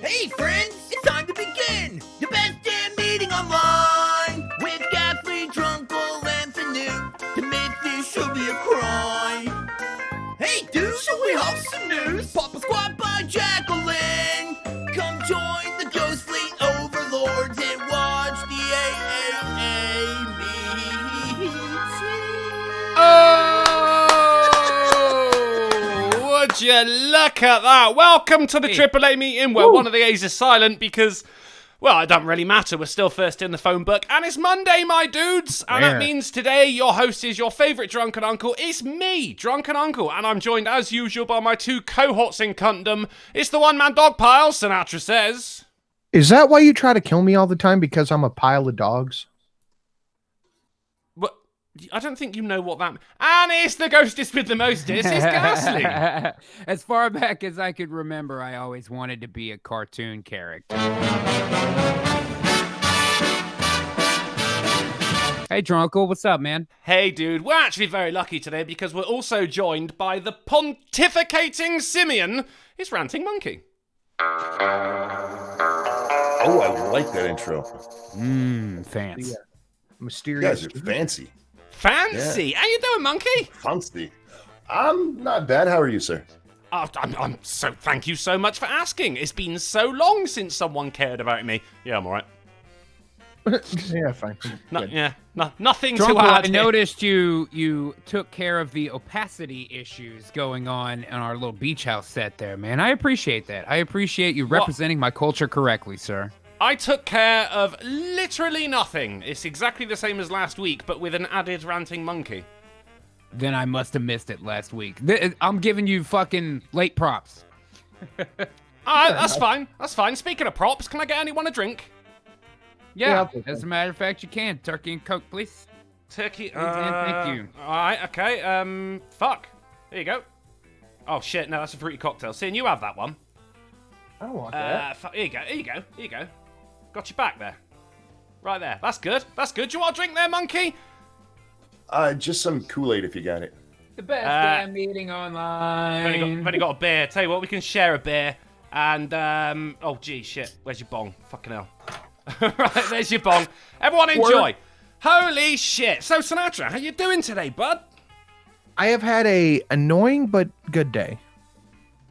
Hey friends, it's time to begin the best damn meeting online with Gaffley, Drunkle, and Newt to make this should be a crime. Hey dude, should we have some news? Papa Squad by Jacqueline. Come join the Ghost Fleet overlords and watch the AAA meeting. Would you look at that? Welcome to the AAA meeting where one of the A's is silent because, well, it doesn't really matter. We're still first in the phone book. And it's Monday, my dudes. And that means today your host is your favourite drunken uncle. It's me, Drunken Uncle. And I'm joined, as usual, by my two cohorts in cuntdom. It's the one-man dog pile, Sinatra says. Is that why you try to kill me all the time? Because I'm a pile of dogs? What? I don't think you know what that... And it's the ghostess with the mostest. It's Ghastly. As far back as I could remember, I always wanted to be a cartoon character. Hey, Drunkle, what's up, man? Hey, dude. We're actually very lucky today because we're also joined by the pontificating simian, his ranting monkey. Oh, I like that intro. Fancy. Mysterious. You guys are fancy. Fancy. Yeah. How you doing, monkey? Fancy. I'm not bad. How are you, sir? I'm so... Thank you so much for asking. It's been so long since someone cared about me. Yeah, I'm all right. Yeah, fine. Nothing Drunkle, to add. I noticed you took care of the opacity issues going on in our little beach house set there, man. I appreciate that. I appreciate you representing my culture correctly, sir. I took care of literally nothing. It's exactly the same as last week, but with an added ranting monkey. Then I must have missed it last week. I'm giving you fucking late props. That's fine. That's fine. Speaking of props, can I get anyone a drink? Yeah, as a matter of fact, you can. Turkey and Coke, please. Turkey. Thank you. All right. Okay. Fuck. There you go. Oh shit. No, that's a fruity cocktail. Seeing you have that one. I don't want that. Here you go. Here you go. Here you go. Got your back there. Right there. That's good. That's good. Do you want a drink there, monkey? Just some Kool-Aid if you got it. The best damn meeting online. I've only got a beer. Tell you what, we can share a beer. And, oh, gee, shit. Where's your bong? Fucking hell. Right, there's your bong. Everyone enjoy. Holy shit. So, Sinatra, how you doing today, bud? I have had a annoying but good day.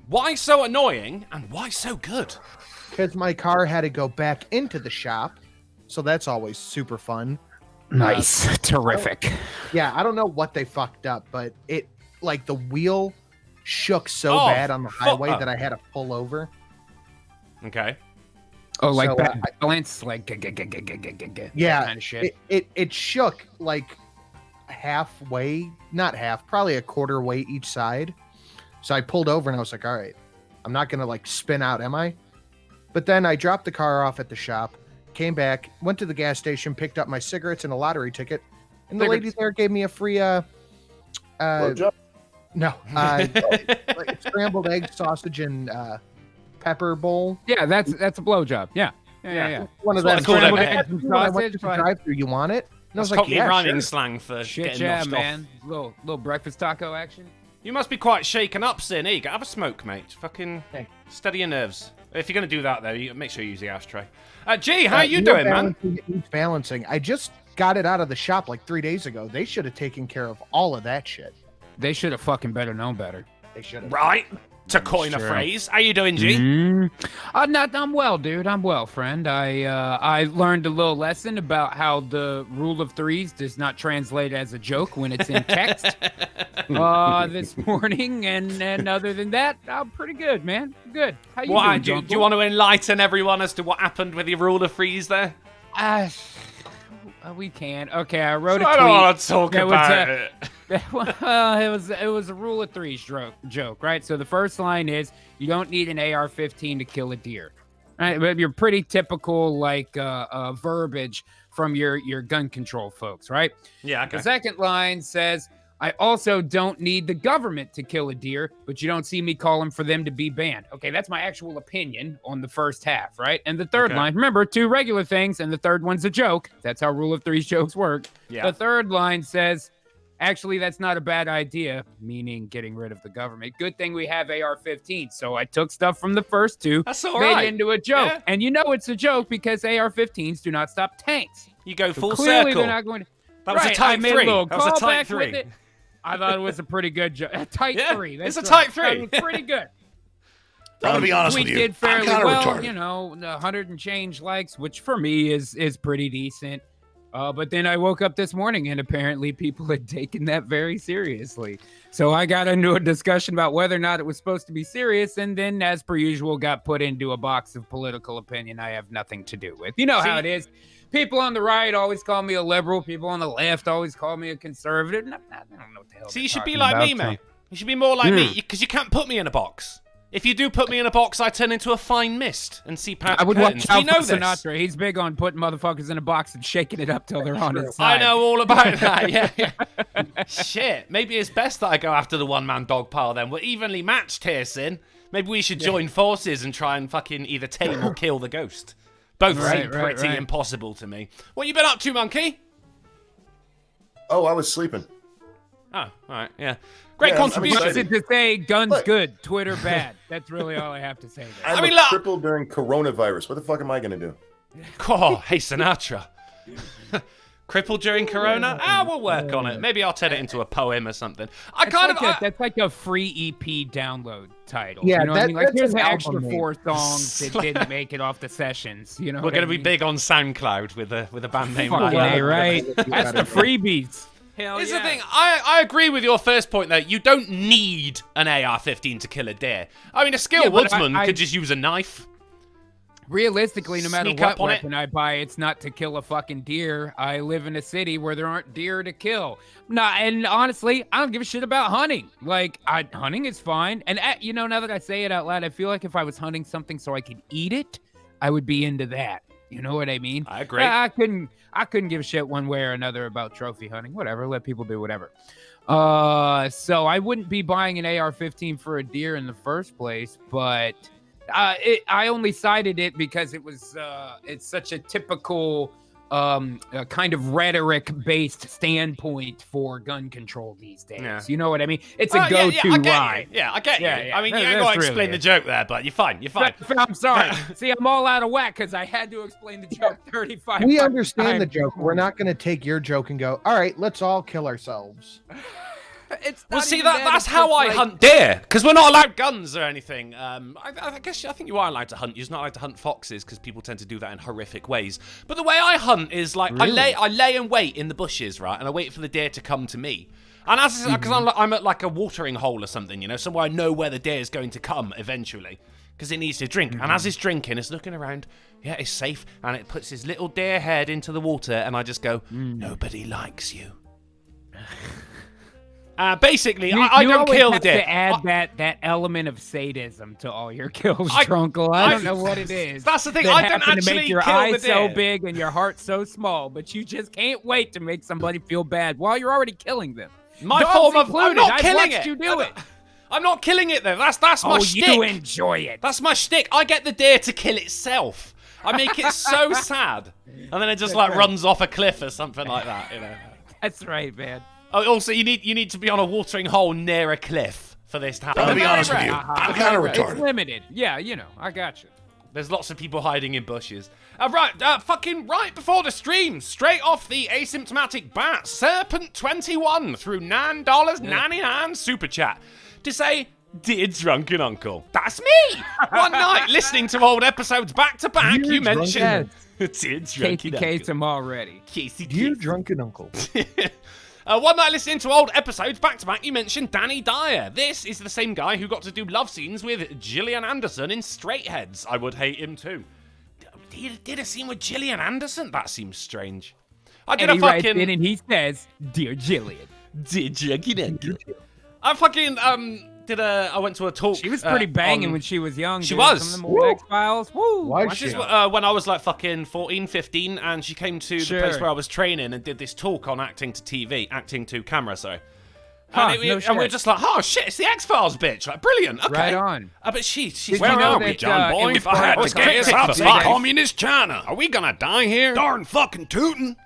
Why so annoying and why so good? Because my car had to go back into the shop. So that's always super fun. Nice. Terrific. Yeah, I don't know what they fucked up, but it, like, the wheel shook so bad on the highway that I had to pull over. Okay. Oh, like So, bad balance? Like, yeah, that kind of shit. It shook, like, halfway, not half, probably a quarter way each side. So I pulled over and I was like, all right, I'm not going to, like, spin out, am I? But then I dropped the car off at the shop, came back, went to the gas station, picked up my cigarettes and a lottery ticket, and the lady there gave me a free Blowjob? no like scrambled egg, sausage, and pepper bowl. Yeah, that's a blowjob. Yeah. One of That's them. what I call Scrambled it. eggs. When I went to the drive-thru, you want it? And I was like, Cockney yeah, rhyming sure. slang for Shit, getting yeah, noshed man. off. Little breakfast taco action. You must be quite shaken up, Sin. Here you go. Have a smoke, mate. Fucking steady your nerves. If you're going to do that, though, you make sure you use the ashtray. G, how you doing, man? Balancing. I just got it out of the shop like 3 days ago. They should have taken care of all of that shit. They should have fucking better known better. They should have. Right. To coin a phrase. How you doing, G? I'm well, dude. I'm well, friend. I learned a little lesson about how the rule of threes does not translate as a joke when it's in text this morning, and other than that, I'm pretty good, man. Good. How you doing, do you want to enlighten everyone as to what happened with your rule of threes there? We can. Okay, I wrote a tweet. I don't want to talk about it. Well, it was a rule of threes joke, right? So the first line is, you don't need an AR-15 to kill a deer. Right? But you're pretty typical, like, verbiage from your gun control folks, right? Yeah, okay. The second line says, I also don't need the government to kill a deer, but you don't see me calling for them to be banned. Okay, that's my actual opinion on the first half, right? And the third line, remember, two regular things, and the third one's a joke. That's how rule of threes jokes work. Yeah. The third line says, Actually, that's not a bad idea, meaning getting rid of the government. Good thing we have AR-15. So I took stuff from the first two, That's all made right. it into a joke. Yeah. And you know it's a joke because AR-15s do not stop tanks. You go So full clearly circle. they're not going to... That was a I type made 3. a little That was a type callback with 3. it. I thought it was a pretty good joke. A type Yeah, 3. it's That's a type right. 3. It was pretty good. I'm gonna be honest we with you. did fairly I'm kinda well, retarded. you know, 100 and change likes, which for me is pretty decent. But then I woke up this morning and apparently people had taken that very seriously. So I got into a discussion about whether or not it was supposed to be serious, and then, as per usual, got put into a box of political opinion I have nothing to do with. You know how it is. People on the right always call me a liberal. People on the left always call me a conservative. I don't know what the hell. So they're you should be talking like about, me, so- mate. You should be more like me, because you can't put me in a box. If you do put me in a box, I turn into a fine mist and see past I would curtains. watch out We know for this. Sinatra. He's big on putting motherfuckers in a box and shaking it up till they're on his side. I know all about that, yeah. Shit, maybe it's best that I go after the one-man dog pile then. We're evenly matched here, Sin. Maybe we should join forces and try and fucking either tame or kill the ghost. Both seem pretty impossible to me. What you been up to, monkey? Oh, I was sleeping. Oh, all right, yeah. Great Yeah, I'm contribution. What's excited. it to say? Guns Look. good, Twitter bad. That's really all I have to say there. I'm mean, a look- cripple during coronavirus. What the fuck am I gonna do? Oh, hey, Sinatra. Crippled during Corona? We'll work on it. Maybe I'll turn it into a poem or something. That's like a free EP download title. Yeah, you know what I mean? Like, that's here's an an extra album name. 4 songs that didn't make it off the sessions. You know, We're what going I to be mean? big on SoundCloud with a band name Fucking like A, that. right? That's the freebies. Here's the thing. I agree with your first point, though. You don't need an AR-15 to kill a deer. I mean, a skilled Yeah, but woodsman I- could just use a knife. Realistically, no matter Sneak what up on it. weapon I buy, it's not to kill a fucking deer. I live in a city where there aren't deer to kill. And honestly, I don't give a shit about hunting. Like, hunting is fine. And, you know, now that I say it out loud, I feel like if I was hunting something so I could eat it, I would be into that. You know what I mean? I agree. I couldn't give a shit one way or another about trophy hunting. Whatever, let people do whatever. So I wouldn't be buying an AR-15 for a deer in the first place, but I only cited it because it was it's such a typical kind of rhetoric-based standpoint for gun control these days. Yeah. You know what I mean? It's a I go-to get you. line. Yeah, I get you. Yeah. I mean, you That- ain't got to that's explain really the joke there, but you're fine. You're fine. I'm sorry. See, I'm all out of whack because I had to explain the joke 35 We fucking understand the times. joke. We're not going to take your joke and go, all right, let's all kill ourselves. It's Well, not see, even that's it's how just I like- hunt deer, because we're not allowed guns or anything. I think you are allowed to hunt. You're just not allowed to hunt foxes, because people tend to do that in horrific ways. But the way I hunt is like I lay in wait in the bushes, right, and I wait for the deer to come to me. And because I'm at like a watering hole or something, you know, somewhere I know where the deer is going to come eventually, because it needs to drink. And as it's drinking, it's looking around. Yeah, it's safe, and it puts his little deer head into the water, and I just go, nobody likes you. Basically, I You don't always kill the have deer. to add that element of sadism to all your kills, I- Trunkle. I don't know what it is. That's the thing, that I don't happen to actually make your kill the eyes so deer. big and your heart so small, but you just can't wait to make somebody feel bad while you're already killing them. My Dogs form of included. I'm not I've killing watched it. you do it. I'm not killing it though. That's my Oh, shtick. you enjoy it. That's my shtick. I get the deer to kill itself. I make it so sad, and then it just like runs off a cliff or something like that. You know. That's right, man. Oh, also, you need to be on a watering hole near a cliff for this to happen. I'll be Very honest with rare. you. I'm kind of It's retarded. limited. Yeah, you know, I got you. There's lots of people hiding in bushes. Fucking right before the stream, straight off the asymptomatic bat, Serpent21 through $9.99 super chat to say, "Dear drunken uncle, that's me." One night listening to old episodes back to back, you mentioned, "Dear drunken KTK's uncle." him already. Casey You Kiss. drunken uncle. One night listening to old episodes back to back, you mentioned Danny Dyer. This is the same guy who got to do love scenes with Gillian Anderson in Straight Heads. I would hate him too. Did a scene with Gillian Anderson? That seems strange. I did And a he writes fucking. in and he says, "Dear Jillian." I fucking I went to a talk. She was pretty banging on- when she was young. She dude. was. Some of them old X-Files. Woo. Was This she? is when I was like fucking 14, 15, and she came to the place Sure. where I was training and did this talk on acting to camera, sorry. Huh, And, no and we're shit. just like, oh shit, it's the X-Files bitch. Like, brilliant. Okay. Right on. But she's Did where you know are we, that, John it boy? was If I had part to of the get us concept out of of life. communist China, are we gonna die here? Darn fucking tootin'.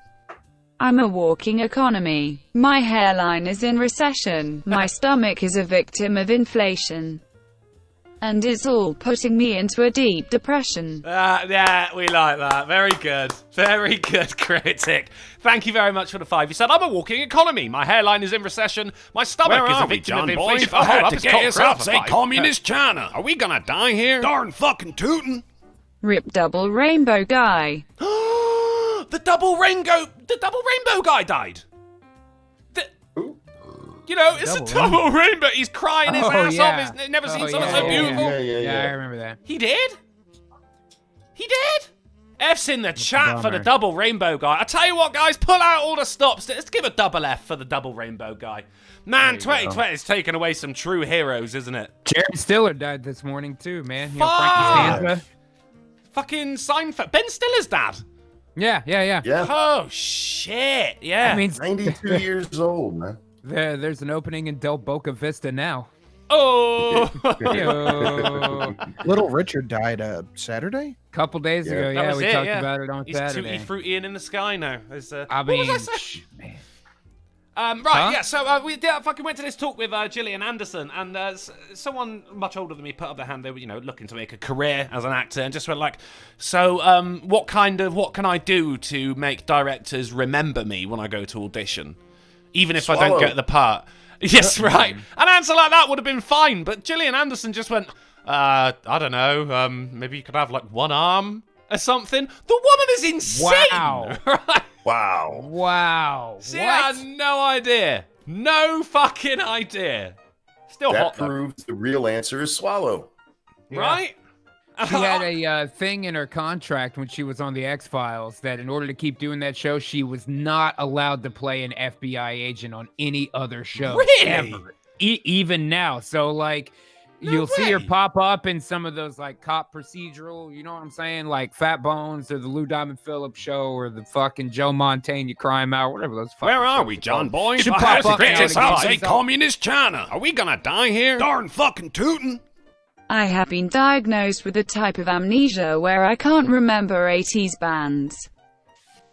I'm a walking economy. My hairline is in recession. My stomach is a victim of inflation. And it's all putting me into a deep depression. Yeah, we like that. Very good. Very good, Critic. Thank you very much for the 5. You said, I'm a walking economy. My hairline is in recession. My stomach is a victim of inflation. If I had to guess, I'd say communist China. Are we gonna die here? Darn fucking tootin'. Rip double rainbow guy. The double rainbow guy died. You know, it's a double rainbow. He's crying his ass off. He's never seen someone so beautiful. Yeah, I remember that. He did? He did? F's in the chat for the double rainbow guy. I tell you what, guys, pull out all the stops. Let's give a double F for the double rainbow guy. Man, 2020 has taken away some true heroes, isn't it? Jared Stiller died this morning, too, man. You know, Frankie Stanza. Fucking Seinfeld. Ben Stiller's dad. Yeah. Oh, shit. Yeah. I mean, 92 years old, man. There's an opening in Del Boca Vista now. Oh. Little Richard died Saturday? Couple days ago, yeah, we talked about it on He's Saturday. Tutti Frutti and in the sky now. I mean, man. Right, yeah, so we fucking went to this talk with Gillian Anderson, and someone much older than me put up their hand. They were, you know, looking to make a career as an actor, and just went like, so what can I do to make directors remember me when I go to audition? Even if I don't get the part. Yes, right. An answer like that would have been fine, but Gillian Anderson just went, I don't know, maybe you could have like one arm or something. The woman is insane! Wow. Right? Wow. See, I had no idea. No fucking idea. Still That hot, though. proves the real answer is swallow. Right? She had a thing in her contract when she was on the X-Files that in order to keep doing that show, she was not allowed to play an FBI agent on any other show. Really? Ever. Even now. So, like, you'll see her pop up in some of those, like, cop procedural, you know what I'm saying? Like Fat Bones or the Lou Diamond Phillips show or the fucking Joe Montana Crime Hour, whatever those fucking Where are shows we, are John called. Boy? Should If I had pop to up guess, now I'd to say get communist China. Are we gonna die here? Darn fucking tootin'. I have been diagnosed with a type of amnesia where I can't remember 80s bands.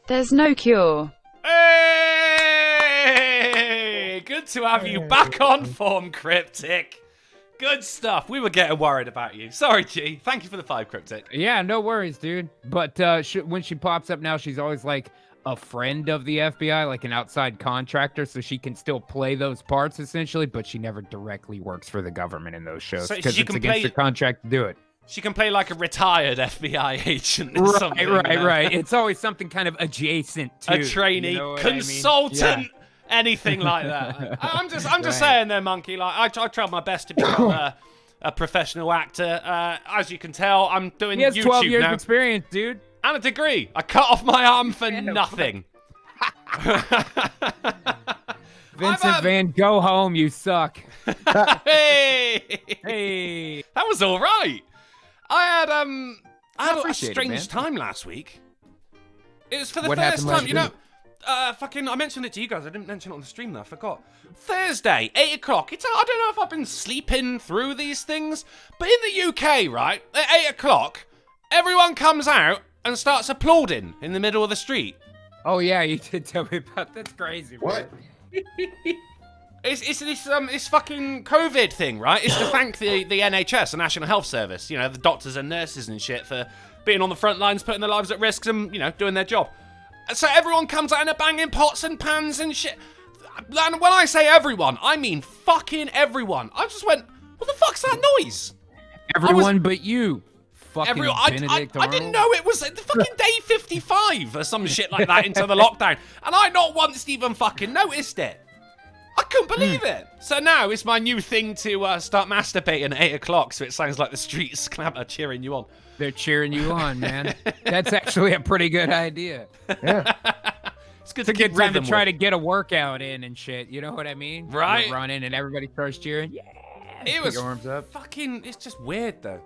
There's no cure. Hey! Good to have you back on form, Cryptic. Good stuff. We were getting worried about you. Sorry, G. Thank you for the 5, Cryptic. Yeah, no worries, dude. But when she pops up now, she's always like a friend of the FBI, like an outside contractor, so she can still play those parts essentially, but she never directly works for the government in those shows because it's against her contract to do it. She can play like a retired FBI agent or something. Right. It's always something kind of adjacent to a trainee, you know consultant, anything like that. I'm just saying there, Monkey. Like I tried my best to become a professional actor. As you can tell, I'm doing he has YouTube 12 years now. experience, dude. And a degree. I cut off my arm for nothing. Vincent Van, go home, you suck. Hey, that was all right. I had a strange time last week. It was for the first time, you know. I mentioned it to you guys. I didn't mention it on the stream though. I forgot. Thursday, 8 o'clock. I don't know if I've been sleeping through these things, but in the UK, right, at 8 o'clock, everyone comes out and starts applauding in the middle of the street. Oh yeah, you did tell me about that. That's crazy. What? It's this fucking COVID thing, right? It's to thank the NHS, the National Health Service, you know, the doctors and nurses and shit for being on the front lines, putting their lives at risk and, you know, doing their job. So everyone comes out and they're banging pots and pans and shit. And when I say everyone, I mean fucking everyone. I just went, what the fuck's that noise? Everyone but you. Fucking I Benedict didn't know it was the fucking day 55 or some shit like that into the lockdown. And I not once even fucking noticed it. I couldn't believe it. So now it's my new thing to start masturbating at 8 o'clock so it sounds like the streets are cheering you on. They're cheering you on, man. That's actually a pretty good idea. Yeah. It's good It's a to good keep time to rhythm try with. to get a workout in and shit. You know what I mean? Right. You're running and everybody starts cheering. Yeah. It was Your arms up. fucking, it's just weird though.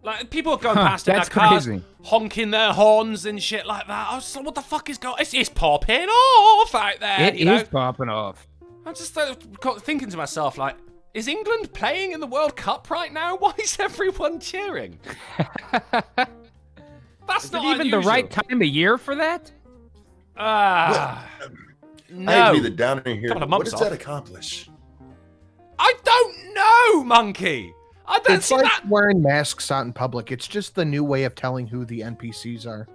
Like, people are going past in their That's cars, crazy. honking their horns and shit like that. I was like, what the fuck is going on? It's popping off out there, It you know? is popping off. I'm just thinking to myself, like, is England playing in the World Cup right now? Why is everyone cheering? That's Is not it even unusual. the right time of year for that? No. I hate to be the downer here. Couple of What months does off. that accomplish? I don't know, Monkey. I don't It's see like that. wearing masks out in public. It's just the new way of telling who the NPCs are.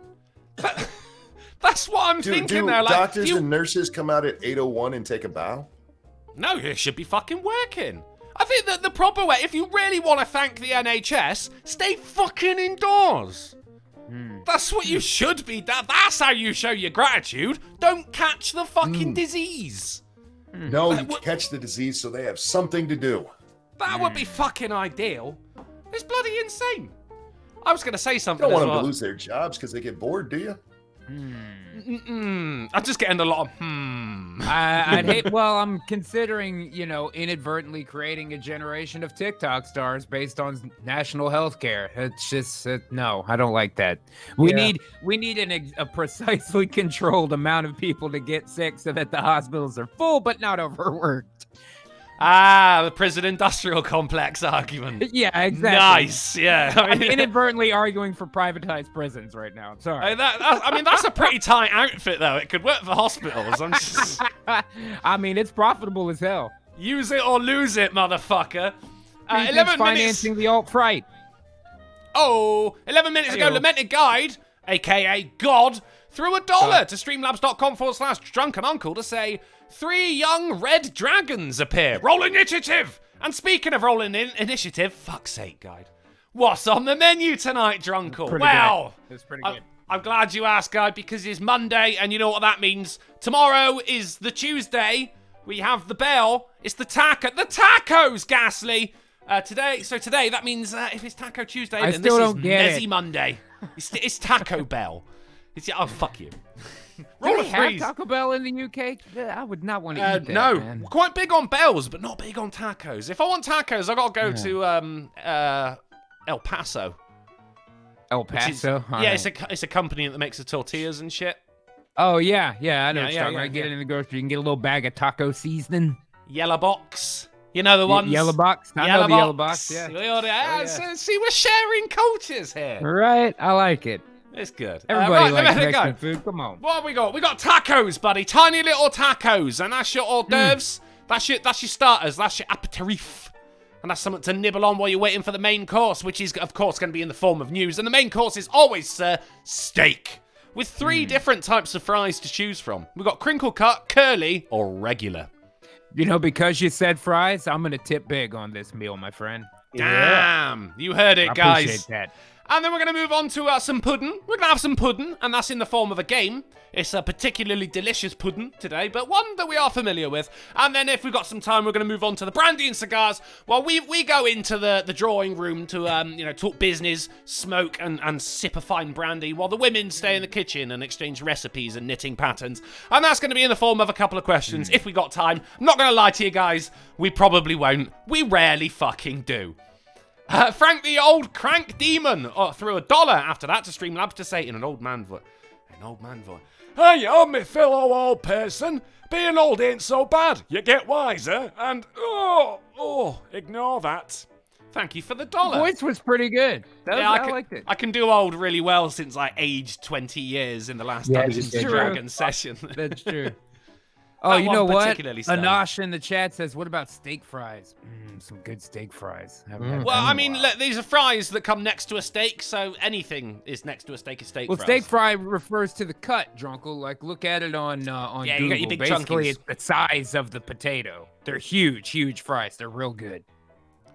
That's what I'm Do thinking there. Like, doctors and nurses come out at 8:01 and take a bow? No, you should be fucking working. I think that the proper way, if you really want to thank the NHS, stay fucking indoors. That's what you should be. That's how you show your gratitude. Don't catch the fucking disease. No, you catch the disease so they have something to do. That would be fucking ideal. It's bloody insane. I was going to say You something don't as want them well. to lose their jobs because they get bored, do you? I'm just getting a lot of I'd hate. Well, I'm considering, inadvertently creating a generation of TikTok stars based on national health care. It's just no, I don't like that. We need a precisely controlled amount of people to get sick so that the hospitals are full but not overworked. the prison industrial complex argument. Yeah, exactly. Nice, yeah. I'm inadvertently arguing for privatized prisons right now. I'm sorry. That's a pretty tight outfit, though. It could work for hospitals. I'm just... I mean, it's profitable as hell. Use it or lose it, motherfucker. Who thinks 11 financing minutes. the alt-right. 11 minutes ago, Hey-o. Lamented Guide, a.k.a. God, threw $1 to streamlabs.com/drunken uncle to say 3 young red dragons appear. Roll initiative! And speaking of rolling initiative, fuck's sake, Guide. What's on the menu tonight, Drunkle? Pretty Well, good. It's pretty good. I'm glad you asked, Guide, because it's Monday, and you know what that means. Tomorrow is the Tuesday. We have the bell. It's the tacos, Ghastly. Today, that means if it's Taco Tuesday, I then still this is don't get Mezzy it. Monday. It's Taco Bell. Oh, fuck you. Do Roll they a have threes. Taco Bell in the UK? I would not want to eat that, No, man. quite big on bells, but not big on tacos. If I want tacos, I gotta go to El Paso. El which is- Paso? All yeah, right. it's a company that makes the tortillas and shit. Oh, yeah, I know Yeah, what you're yeah, talking yeah, about. Get yeah. it in the grocery. You can get a little bag of taco seasoning. Yellow box. You know the ones. Yellow box? I know the yellow box, yeah. We already, yeah. See, we're sharing cultures here. Right, I like it. It's good. Everybody right, likes let me Mexican go. food. Come on. What have we got? We got tacos, buddy. Tiny little tacos, and that's your hors d'oeuvres. That's your starters. That's your aperitif. And that's something to nibble on while you're waiting for the main course, which is, of course, going to be in the form of news. And the main course is always, sir, steak. With 3 different types of fries to choose from. We've got crinkle cut, curly, or regular. Because you said fries, I'm going to tip big on this meal, my friend. Damn. You heard it, I guys. appreciate that. And then we're going to move on to some pudding. We're going to have some pudding, and that's in the form of a game. It's a particularly delicious pudding today, but one that we are familiar with. And then if we've got some time, we're going to move on to the brandy and cigars while we go into the drawing room to, talk business, smoke, and sip a fine brandy while the women stay in the kitchen and exchange recipes and knitting patterns. And that's going to be in the form of a couple of questions if we got time. I'm not going to lie to you guys. We probably won't. We rarely fucking do. Frank the old crank demon threw $1 after that to Streamlabs to say in an old man voice. Hey, me fellow old person. Being old ain't so bad. You get wiser and, ignore that. Thank you for the The $1. voice was pretty good. I liked it. I can do old really well since I aged 20 years in the last Dungeons and true. Dragons session. That's true. Oh, That you know one what? particularly stung. Anash in the chat says, what about steak fries? Some good steak fries. Haven't had Well, them I in a mean, while. look, these are fries that come next to a steak, so anything is next to a steak is steak Well, fries. steak fry refers to the cut, Drunkle. Like, look at it on Yeah, Google. you got your big Basically, chunkies. it's the size of the potato. They're huge fries. They're real good.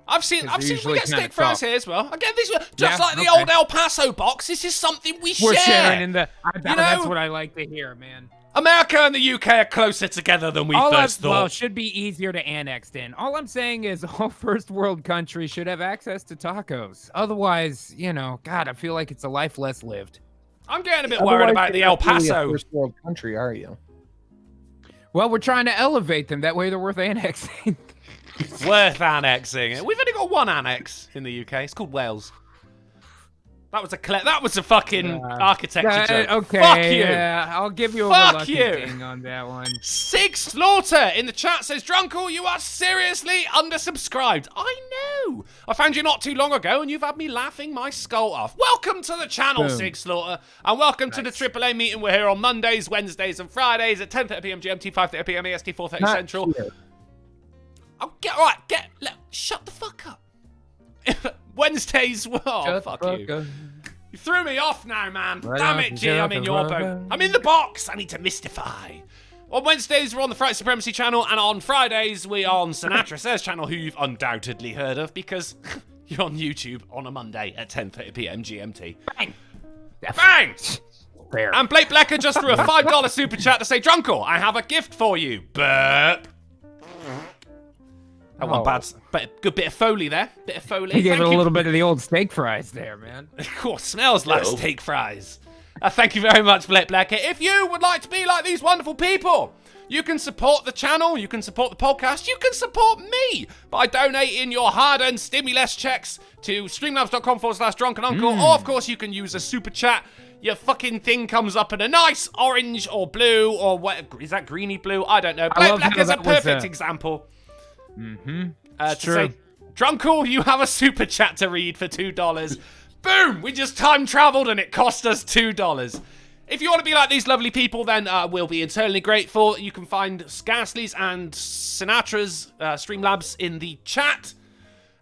I've seen they're we usually get kinda steak fries soft. here as well. Again, these were just Yeah, like the okay. old El Paso box. This is something we We're share. sharing in the. That's know? what I like to hear, man. America and the UK are closer together than we first thought. Well, should be easier to annex in. All I'm saying is all first world countries should have access to tacos. Otherwise, God, I feel like it's a life less lived. I'm getting a bit worried Otherwise, about the you're El not really a Paso. first world country, are you? Well, we're trying to elevate them. That way they're worth annexing. Worth annexing. We've only got one annex in the UK. It's called Wales. That was a fucking architecture joke. Okay, Fuck you. yeah, I'll give you a Fuck reluctant you. ding on that one. Six Slaughter in the chat says, Drunkle, you are seriously undersubscribed. I you. I found you not too long ago, and you've had me laughing my skull off. Welcome to the channel, Boom. Sig Slaughter, and welcome to the AAA meeting. We're here on Mondays, Wednesdays, and Fridays at 10:30 p.m. GMT, 5:30 p.m. EST, 4:30 Not Central. here. Oh, shut the fuck up. Wednesdays, Shut fuck the you. fuck up. You threw me off now, man. Right Damn on, it, G, I'm in your right boat. on. I'm in the box. I need to mystify. On Wednesdays, we're on the Fright Supremacy channel, and on Fridays, we are on Sinatra Says channel, who you've undoubtedly heard of, because you're on YouTube on a Monday at 10:30 p.m. GMT. Bang! Bang! Fair. And Blake Blacker just threw a $5 super chat to say, Drunkle, I have a gift for you. Burp. That one bad, but good bit of Foley there. Bit of Foley. He gave Thank it a you. little bit of the old steak fries there, man. Of course, smells like steak fries. Thank you very much, Blake Blacker. If you would like to be like these wonderful people, you can support the channel, you can support the podcast, you can support me by donating your hard-earned stimulus checks to streamlabs.com/drunkenuncle, or of course you can use a super chat. Your fucking thing comes up in a nice orange or blue, or what, is that greeny blue? I don't know. Blake love how Blacker's a that was, perfect example. To true. say, Drunkle, you have a super chat to read for $2. Boom! We just time traveled and it cost us $2. If you want to be like these lovely people, then we'll be eternally grateful. You can find Scarsley's and Sinatra's Streamlabs in the chat.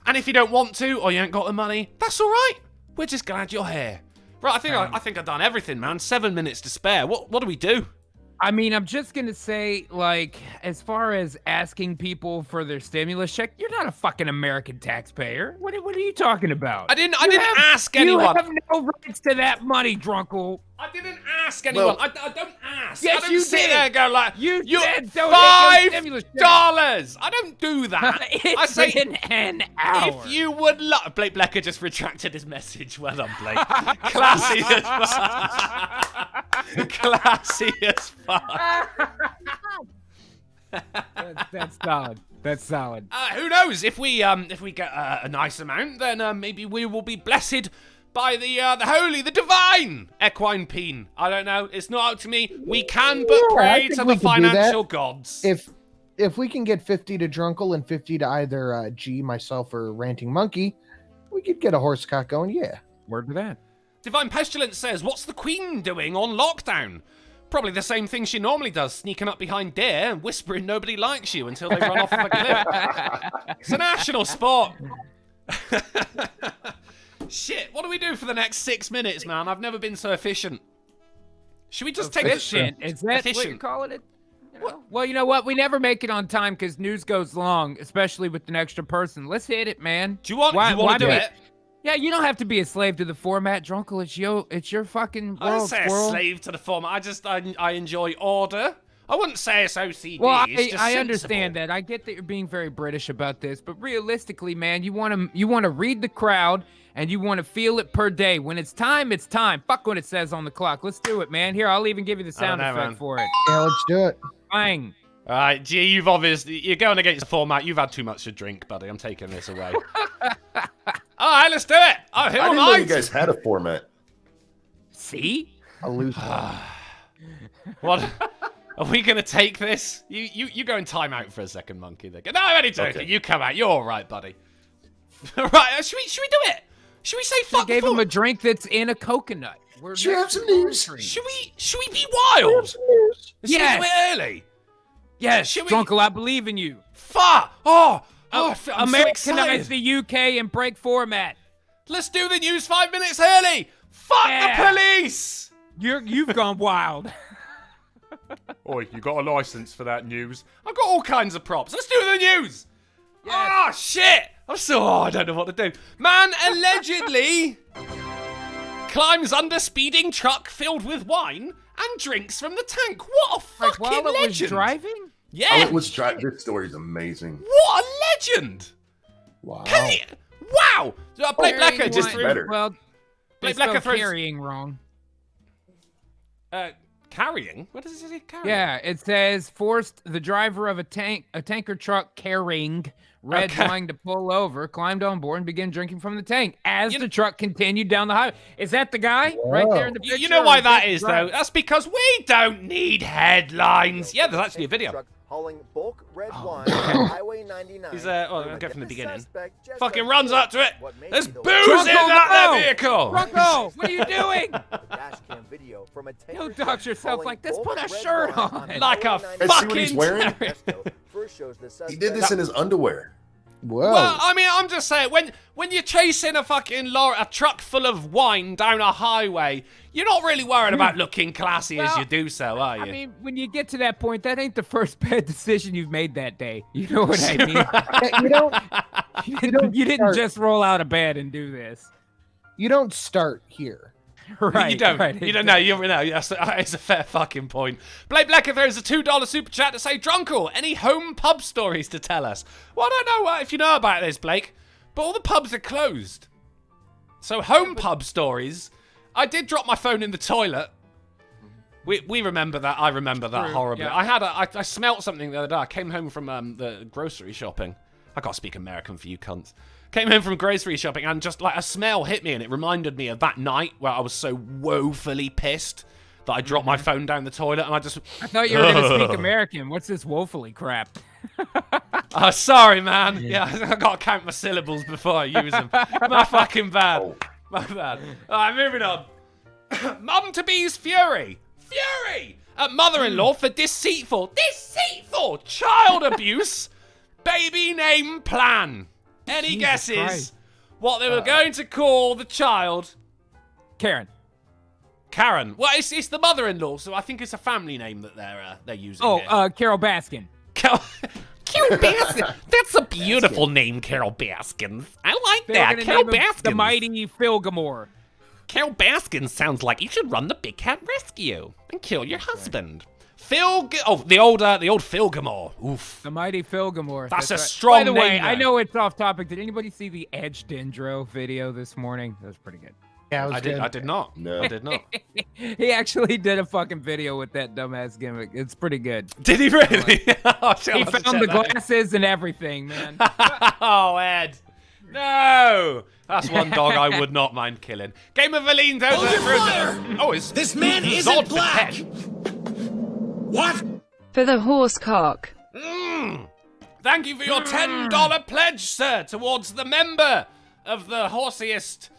And if you don't want to, or you ain't got the money, that's all right. We're just glad you're here. Right, I think I've done everything, man. 7 minutes to spare. What do we do? I mean, I'm just gonna say, like, as far as asking people for their stimulus check, you're not a fucking American taxpayer. What are you talking about? I didn't ask anyone. You have no rights to that money, Drunkle. I didn't ask anyone. Well- I don't ask. Yes, I don't you sit did. there and go like, You said $5. donate your stimulus check. I don't do that. I It's say, been an hour. if you would love... Blake Blacker just retracted his message. Well done, Blake. Classy as fuck. Classy as fuck. That's solid. That's solid. Who knows? If we get a nice amount, then maybe we will be blessed by the holy, the divine equine peen. I don't know. It's not up to me. We can but Yeah, I pray think to we the can do that. financial gods. If we can get 50 to Drunkle and 50 to either G, myself, or Ranting Monkey, we could get a horse cock going. Yeah. Word to that. Divine Pestilence says, what's the Queen doing on lockdown? Probably the same thing she normally does, sneaking up behind deer and whispering nobody likes you until they run off of a cliff. It's a national sport. Shit, what do we do for the next 6 minutes, man? I've never been so efficient. Should we just take Efficient. Is that what you're Efficient. calling it? You know? Well, you know what? We never make it on time because news goes long, especially with an extra person. Let's hit it, man. Do you want Why to do we- it? Yeah, you don't have to be a slave to the format, Drunkle. It's your fucking I don't world, say squirrel. a slave to the format. I enjoy order. I wouldn't say it's OCD. Well, it's just I understand sensible. that. I get that you're being very British about this, but realistically, man, you want to read the crowd and you want to feel it per day. When it's time, it's time. Fuck what it says on the clock. Let's do it, man. Here, I'll even give you the sound know, effect man. for it. Yeah, let's do it. Bang. All right, G, you're going against the format. You've had too much to drink, buddy. I'm taking this away. All right, let's do it. Oh, who I am didn't know I? you guys had a format. See? A loose one. What? Are we gonna take this? You go and time out for a second, Monkey. No, I'm only joking. Okay. You come out. You're all right, buddy. Right? Should we do it? Should we say I fuck? gave the him a format? drink that's in a coconut. We're Should we have next some to the news? tree. Should we be wild? Should we Yes. do it early? Yes, Should we- Drunkle, I believe in you. Fuck! I'm so Americanize excited. the UK and break format. Let's do the news 5 minutes early. Fuck Yeah. the police. You've gone wild. Oi, you got a license for that news? I've got all kinds of props. Let's do the news. Oh shit! I don't know what to do. Man allegedly climbs under speeding truck filled with wine and drinks from the tank. What a Like fucking while it was legend! driving? Yeah. Oh, it was this story's amazing. What a legend! Wow. Can you? Wow! Blake Blacker Carrying just wine- threw. better. Well, they Blake Blacker spelled throws. carrying wrong. Carrying? What does it say? Carrying? Yeah, it says forced the driver of a tanker truck carrying red Okay. wine to pull over, climbed on board, and began drinking from the tank as the truck continued down the highway. Is that the guy right there in the picture? You know why that is, the though? driver? That's because we don't need headlines. Yeah, there's actually a video. Truck hauling bulk red wine on Highway 99. He's, I'll When go from the the beginning. suspect just Fucking got runs up to it. what may There's be the booze worst in Drunko, that no! vehicle. Rocco, what are you doing? dash cam video from a tanker Don't truck dox yourself hauling like this. bulk Put a red shirt wine on. Like a Highway Let's see what he's fucking wearing. terrorist. First shows the suspect. He did this in his underwear. Whoa. Well, I mean, I'm just saying, when you're chasing a fucking a truck full of wine down a highway, you're not really worried about looking classy as Well, you do so, are you? I mean, when you get to that point, that ain't the first bad decision you've made that day. You know what I mean? you don't You didn't start- just roll out of bed and do this. you don't start here. Right. you don't. Right. You don't know. You know. It's a fair fucking point. Blake Blacker throws a $2 super chat to say, Drunkle, any home pub stories to tell us? Well, I don't know if you know about this, Blake, but all the pubs are closed. So home pub stories. I did drop my phone in the toilet. We remember that. I remember that True, horribly. yeah. I smelt something the other day. I came home from the grocery shopping. I can't speak American for you cunts. Came home from grocery shopping and just like a smell hit me and it reminded me of that night where I was so woefully pissed that I dropped my phone down the toilet and I just... I thought you were going to speak American. What's this woefully crap? Oh, sorry, man. Yeah, I got to count my syllables before I use them. My fucking bad. My bad. All right, moving on. Mum-to-be's fury. Fury at mother-in-law for deceitful child abuse baby name plan. Any Jesus guesses Christ. what they were going to call the child? Karen. Karen. Well, it's the mother-in-law, so I think it's a family name that they're using. Oh, here. Carol Baskin. Carol Baskin. That's a beautiful name, Carol Baskins. I like They were that. gonna Carol name him Baskins. The mighty Philgamore. Carol Baskins sounds like you should run the Big Cat Rescue and kill your husband. The old Philgamore. Oof. The mighty Philgamore. That's a right. strong By the way, name, I though. know it's off topic. Did anybody see the Edge Dendro video this morning? That was pretty good. Yeah, it was good. I did not. No. I did not. He actually did a fucking video with that dumbass gimmick. It's pretty good. Did he really? Oh, shit, He I'll have to found the check that glasses and everything, man. Oh, Ed. No! That's one dog I would not mind killing. Game of Valine throws Hold it your through fire! Oh, it's This man Zod isn't for black! 10. What? For the horse cock. Thank you for your $10 pledge, sir, towards the member of the horsiest...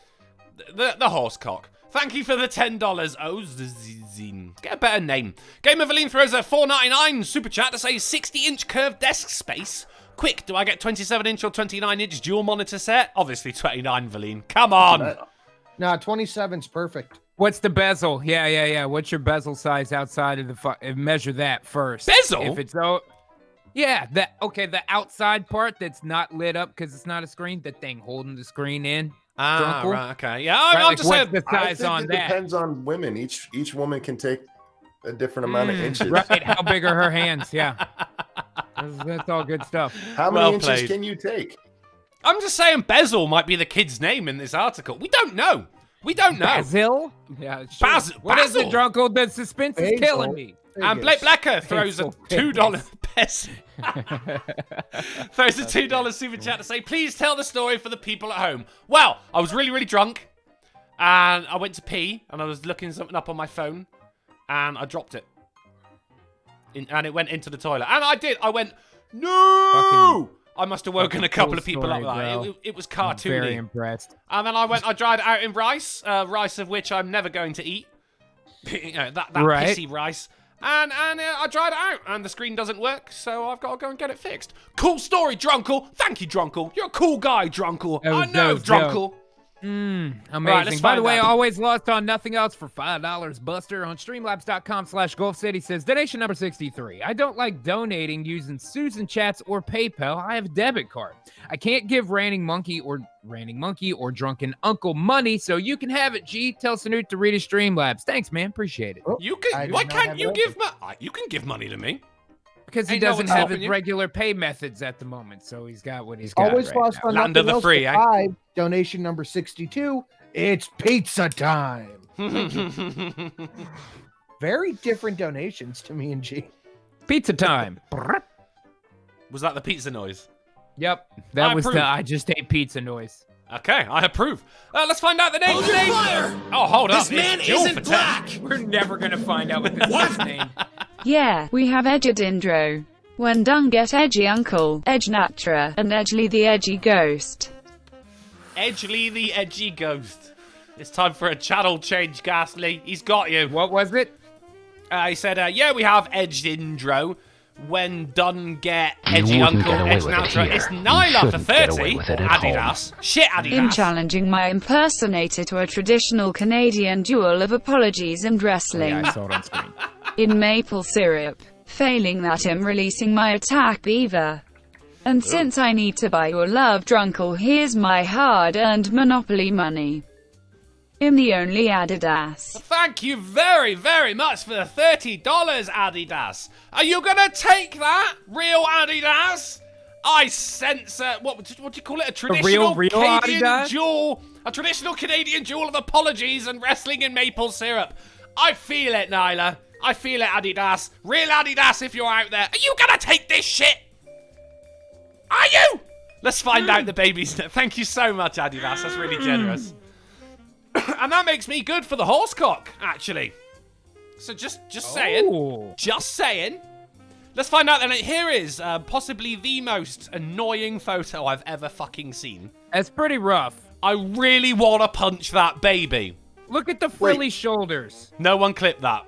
The horse cock. Thank you for the $10. Oh, Zin. Get a better name. Game of Valine throws a $4.99 super chat to say 60-inch curved desk space. Quick, do I get 27-inch or 29-inch dual monitor set? Obviously 29, Valine. Come on. No, 27's perfect. What's the bezel? Yeah. What's your bezel size outside of the measure that first. Bezel? If it's the outside part that's not lit up because it's not a screen, the thing holding the screen in. Ah, Drunkle? right, okay. Yeah, Right, I'm like, just what's saying. the size on it that? depends on women. Each woman can take a different amount of inches. Right, how big are her hands? Yeah. That's all good stuff. How many Well inches played. can you take? I'm just saying Bezel might be the kid's name in this article. We don't know. We don't know. Basil? Yeah, sure. Basil- What is it, Basil? Drunkle? The suspense is Basil. killing me. And Blake Blacker throws a $2 Bezel. Throws a $2 super chat to say, please tell the story for the people at home. Well, I was really, really drunk. And I went to pee. And I was looking something up on my phone. And I dropped it. And it went into the toilet. And I did. I went, no! I must have woken a couple cool of people story, up. Like, bro. it was I'm very cartoony. impressed. And then I dried it out in rice. Rice of which I'm never going to eat. You know, that Right. pissy rice. And I dried it out, and the screen doesn't work, so I've got to go and get it fixed. Cool story, Drunkle. Thank you, Drunkle. You're a cool guy, Drunkle. That I was know, dope. Drunkle. Amazing. let's By the find way, out. always lost on nothing else for $5. Buster on streamlabs.com/Gulf City says, donation number 63. I don't like donating using Susan Chats or PayPal. I have a debit card. I can't give Ranting Monkey or Drunken Uncle money, so you can have it, G. Tell Sanute to read his Streamlabs. Thanks, man. Appreciate it. You I can. did Why not can't have you that. give you can give money to me. Because he Ain't no doesn't one's have stopping his you. regular pay methods at the moment, so he's got what he's got. Always right lost now. on Land nothing of the else free, for eh? 5. Donation number 62. It's pizza time. Very different donations to me and G. Pizza time. Was that the pizza noise? Yep, that I was approve. the I just ate pizza noise. Okay, I approve. Let's find out the name. Hold your fire! Oh, hold up. This man It's Jill for isn't 10. black! We're never gonna find out what this is named. Yeah, we have Edgeadindro. When done get Edgy Uncle, Edge Natra, and Edgely the Edgy Ghost. Edgely the Edgy Ghost. It's time for a channel change, Ghastly. He's got you. What was it? He said, yeah, we have Edge Indro. When done get Edgy Uncle, Edge Natra. It's Nyla for 30. Adidas. Shit, Adidas. In challenging my impersonator to a traditional Canadian duel of apologies and wrestling. Yeah, I saw it on screen. In maple syrup. Failing that, I'm releasing my attack beaver. And since I need to buy your love, Drunkle, here's my hard-earned Monopoly money. In the only Adidas. Thank you very, very much for the $30, Adidas. Are you gonna take that, real Adidas? I sense what do you call it? A traditional real Canadian Adidas? duel. A traditional Canadian duel of apologies and wrestling in maple syrup. I feel it, Nyla. I feel it, Adidas. Real Adidas, if you're out there. Are you gonna take this shit? Are you? Let's find out the baby's. Thank you so much, Adidas. That's really generous. And that makes me good for the horsecock, actually. So just saying. Oh. Just saying. Let's find out then. Here is possibly the most annoying photo I've ever fucking seen. That's pretty rough. I really want to punch that baby. Look at the frilly shoulders. No one clip that.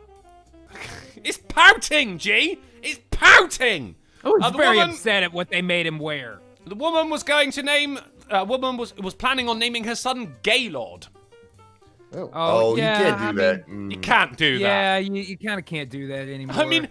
It's pouting, G. It's pouting. I was the very woman- upset at what they made him wear. The woman was going to name. Was planning on naming her son Gaylord. Oh, yeah, you can't do I that. You can't do that. Yeah, you kind of can't do that anymore. I mean,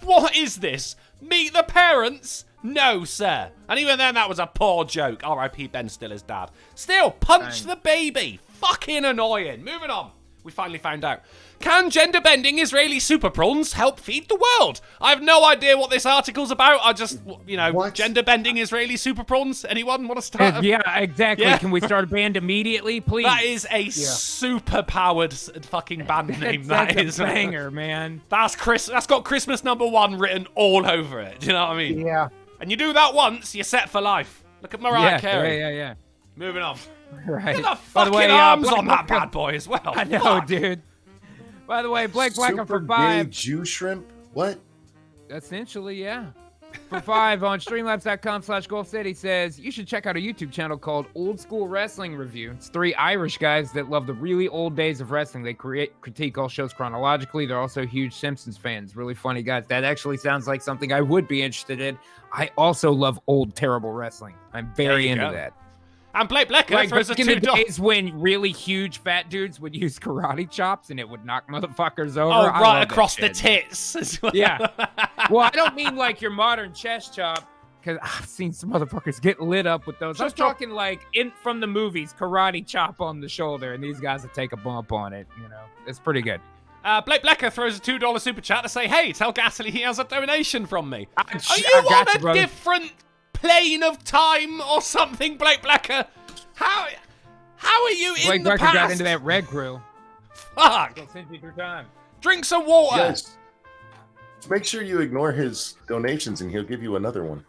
what is this? Meet the parents? No, sir. And even then, that was a poor joke. R.I.P. Ben Stiller's dad. Still, punch the baby. Fucking annoying. Moving on. We finally found out. Can gender-bending Israeli super prawns help feed the world? I have no idea what this article's about. I just, What? gender-bending Israeli super prawns. Anyone want to start? yeah, exactly. Yeah. Can we start a band immediately, please? That is a super-powered fucking band name. That's That is a banger, man. That's got Christmas #1 written all over it. Do you know what I mean? Yeah. And you do that once, you're set for life. Look at Mariah Carey. Yeah. Moving on. Right. Look at the By the fucking way, arms Blake on that Blacker- bad boy as well. I know, Fuck. dude. By the way, Blake Blacker Super for gay 5. Jew shrimp? What? Essentially, yeah. For 5 on streamlabs.com/Golf City says, you should check out a YouTube channel called Old School Wrestling Review. It's 3 Irish guys that love the really old days of wrestling. They critique all shows chronologically. They're also huge Simpsons fans. Really funny guys. That actually sounds like something I would be interested in. I also love old, terrible wrestling. I'm very into go. that. And Blake Blacker Like throws a back in the $2. days when really huge fat dudes would use karate chops and it would knock motherfuckers over. Oh, I right love across that the shit. tits as well. Yeah. Well, I don't mean like your modern chest chop, because I've seen some motherfuckers get lit up with those. I'm Chest chop. talking like from the movies, karate chop on the shoulder, and these guys would take a bump on it. It's pretty good. Blake Blacker throws a $2 super chat to say, hey, tell Ghastly he has a donation from me. Are you I got on you, a brother. different plane of time or something, Blake Blacker? How are you in Blake the Blacker past? got into that red crew. Fuck. They'll send you through time. Drink some water. Yes. Make sure you ignore his donations and he'll give you another one.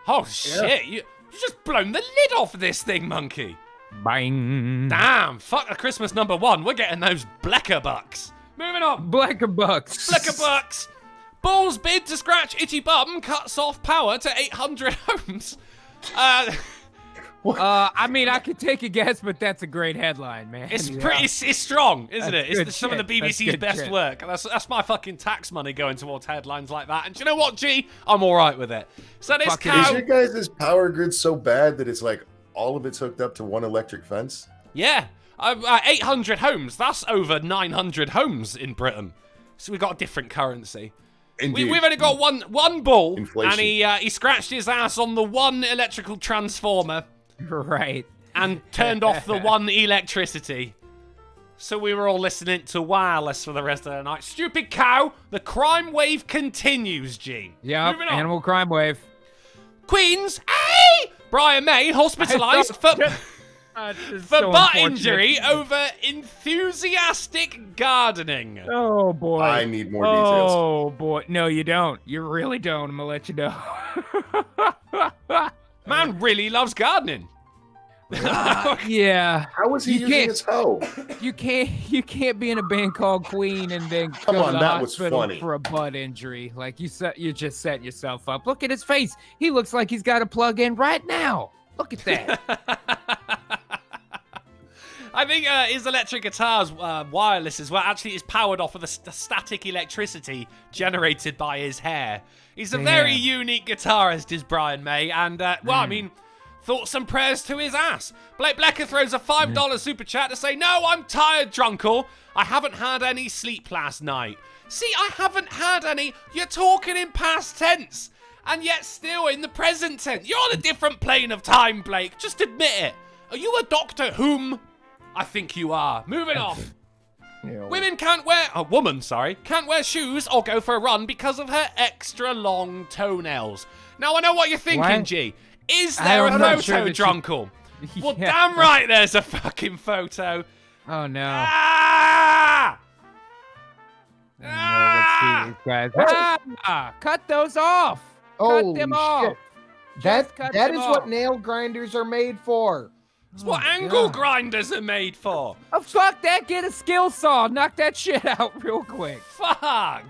Oh, shit. You just blown the lid off this thing, monkey. Bang. Damn. Fuck a Christmas #1. We're getting those Blacker bucks. Moving on. Blacker bucks. Blacker bucks. Bulls bid to scratch itchy bum cuts off power to 800 homes. I mean, I could take a guess, but that's a great headline, man. It's pretty. It's strong, isn't That's it? good It's some of the shit. That's BBC's good best shit. work. That's my fucking tax money going towards headlines like that. And do you know what, G? I'm all right with it. So this Fuck it. Is cow. your guys' power grid so bad that it's like all of it's hooked up to one electric fence? Yeah, 800 homes. That's over 900 homes in Britain. So we got a different currency. Indeed. We've only got one bull, Inflation. and he scratched his ass on the one electrical transformer Right. and turned off the one electricity. So we were all listening to wireless for the rest of the night. Stupid cow. The crime wave continues, G. Yep. Moving on. Animal crime wave. Queens. Hey! Brian May hospitalised for... for butt injury over enthusiastic gardening. Oh boy. I need more details. Oh boy. No, you don't. You really don't. I'm gonna let you know. Man really loves gardening. Yeah. How is he using his hoe? You can't be in a band called Queen and then Come go on, to the that was hospital funny. for a butt injury. Like you're just setting yourself up. Look at his face. He looks like he's got a plug in right now. Look at that. I think his electric guitar's wireless as well. Actually, it's powered off of the static electricity generated by his hair. He's a very unique guitarist, is Brian May. And, I mean, thoughts and prayers to his ass. Blake Blecker throws a $5 super chat to say, no, I'm tired, drunkle. I haven't had any sleep last night. See, I haven't had any. You're talking in past tense. And yet still in the present tense. You're on a different plane of time, Blake. Just admit it. Are you a Doctor Whom? I think you are. Moving on. Women can't wear... A woman, sorry. Can't wear shoes or go for a run because of her extra long toenails. Now, I know what you're thinking, What? G. Is there a I'm not photo, sure that drunkle? Well, Yeah. damn right there's a fucking photo. Oh no. Ah! Let's see these guys. Cut those off. Holy Cut them shit. off. That cut that them is what off. nail grinders are made for. It's what angle grinders are made for. Oh, fuck that. Get a skill saw. Knock that shit out real quick. Fuck.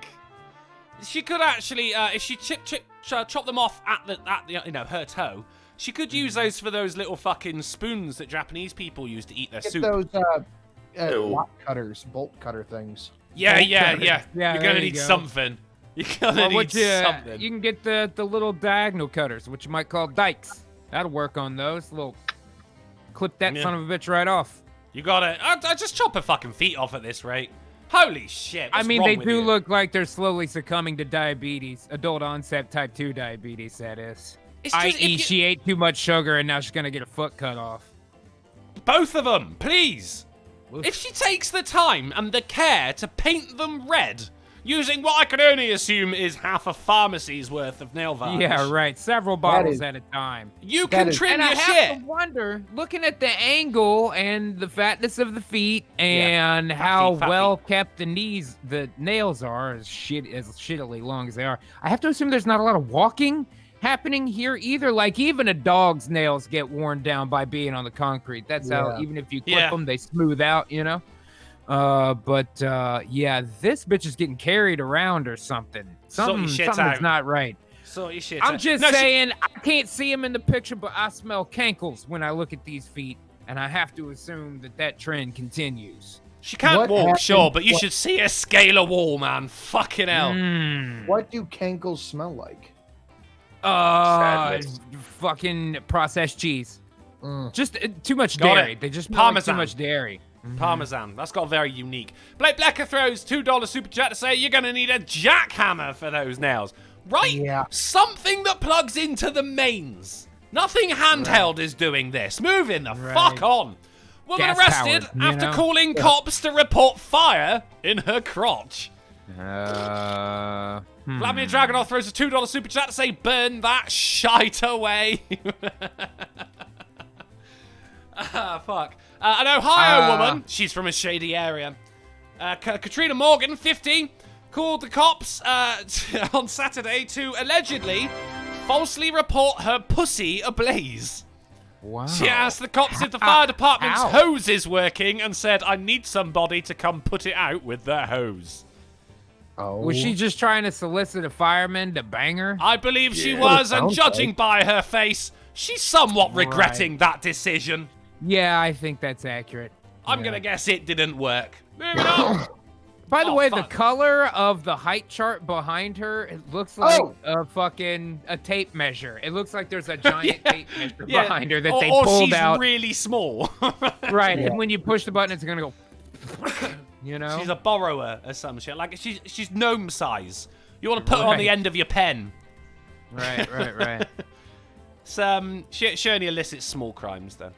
She could actually, if she chop them off at the her toe, she could use those for those little fucking spoons that Japanese people use to eat their Get soup. those Ew. lock cutters, bolt cutter things. Yeah. Yeah, You're there gonna you need go. something. You're gonna need something. You can get the little diagonal cutters, which you might call dikes. That'll work on those. Little clip that Yeah. son of a bitch right off. You gotta. I just chop her fucking feet off at this rate. Holy shit! I what's mean, wrong they with do you? look like they're slowly succumbing to diabetes, adult onset type 2 diabetes, that is. It's just, I.e., if you- she ate too much sugar and now she's gonna get a foot cut off. both of them, please. Oof. If she takes the time and the care to paint them red, using what I can only assume is half a pharmacy's worth of nail varnish. Yeah, right. Several bottles is- at a time. You That can is- trim And I your have shit. to wonder, looking at the angle and the fatness of the feet and Fat how feet, fat well kept the nails are, as shittily long as they are, I have to assume there's not a lot of walking happening here either. Like, even a dog's nails get worn down by being on the concrete. That's how, Yeah. even if you clip Yeah. them, they smooth out, you know? Yeah, this bitch is getting carried around or something. Sort your Something's shit out. not right. Sort your shit I'm out. just No, she- saying, I can't see him in the picture, but I smell cankles when I look at these feet, and I have to assume that trend continues. She can't What walk, happened- sure, but you what- should see her scale a wall, man. Fucking hell. What do cankles smell like? Sadness. Fucking processed cheese. Mm. Just too much Got dairy. it. They just smell like Parmesan. too much dairy. Parmesan. That's got very unique. Blake Blecker throws $2 super chat to say you're going to need a jackhammer for those nails. Right? Yeah. Something that plugs into the mains. Nothing handheld is doing this. Moving the Right. fuck on. Woman Gas arrested powered, you after know? calling cops to report fire in her crotch. Vladimir Dragonov throws a $2 super chat to say burn that shite away. Fuck. An Ohio woman, she's from a shady area. Katrina Morgan, 50, called the cops on Saturday to allegedly falsely report her pussy ablaze. Wow. She asked the cops if the fire department's Ow. hose is working and said, I need somebody to come put it out with their hose. Oh. Was she just trying to solicit a fireman to bang her? I believe she Yeah. was, and Sounds judging like. by her face, she's somewhat regretting that decision. Yeah, I think that's accurate. I'm gonna guess it didn't work. Moving on. By the Oh, way, fuck. the color of the height chart behind her, it looks like a tape measure. It looks like there's a giant tape measure behind her that they or pulled she's out. really small. Right, Yeah. and when you push the button, it's gonna go. You know. She's a borrower or some shit. Like she's gnome size. You want to put her on the Right. end of your pen. Right. She only elicits small crimes though.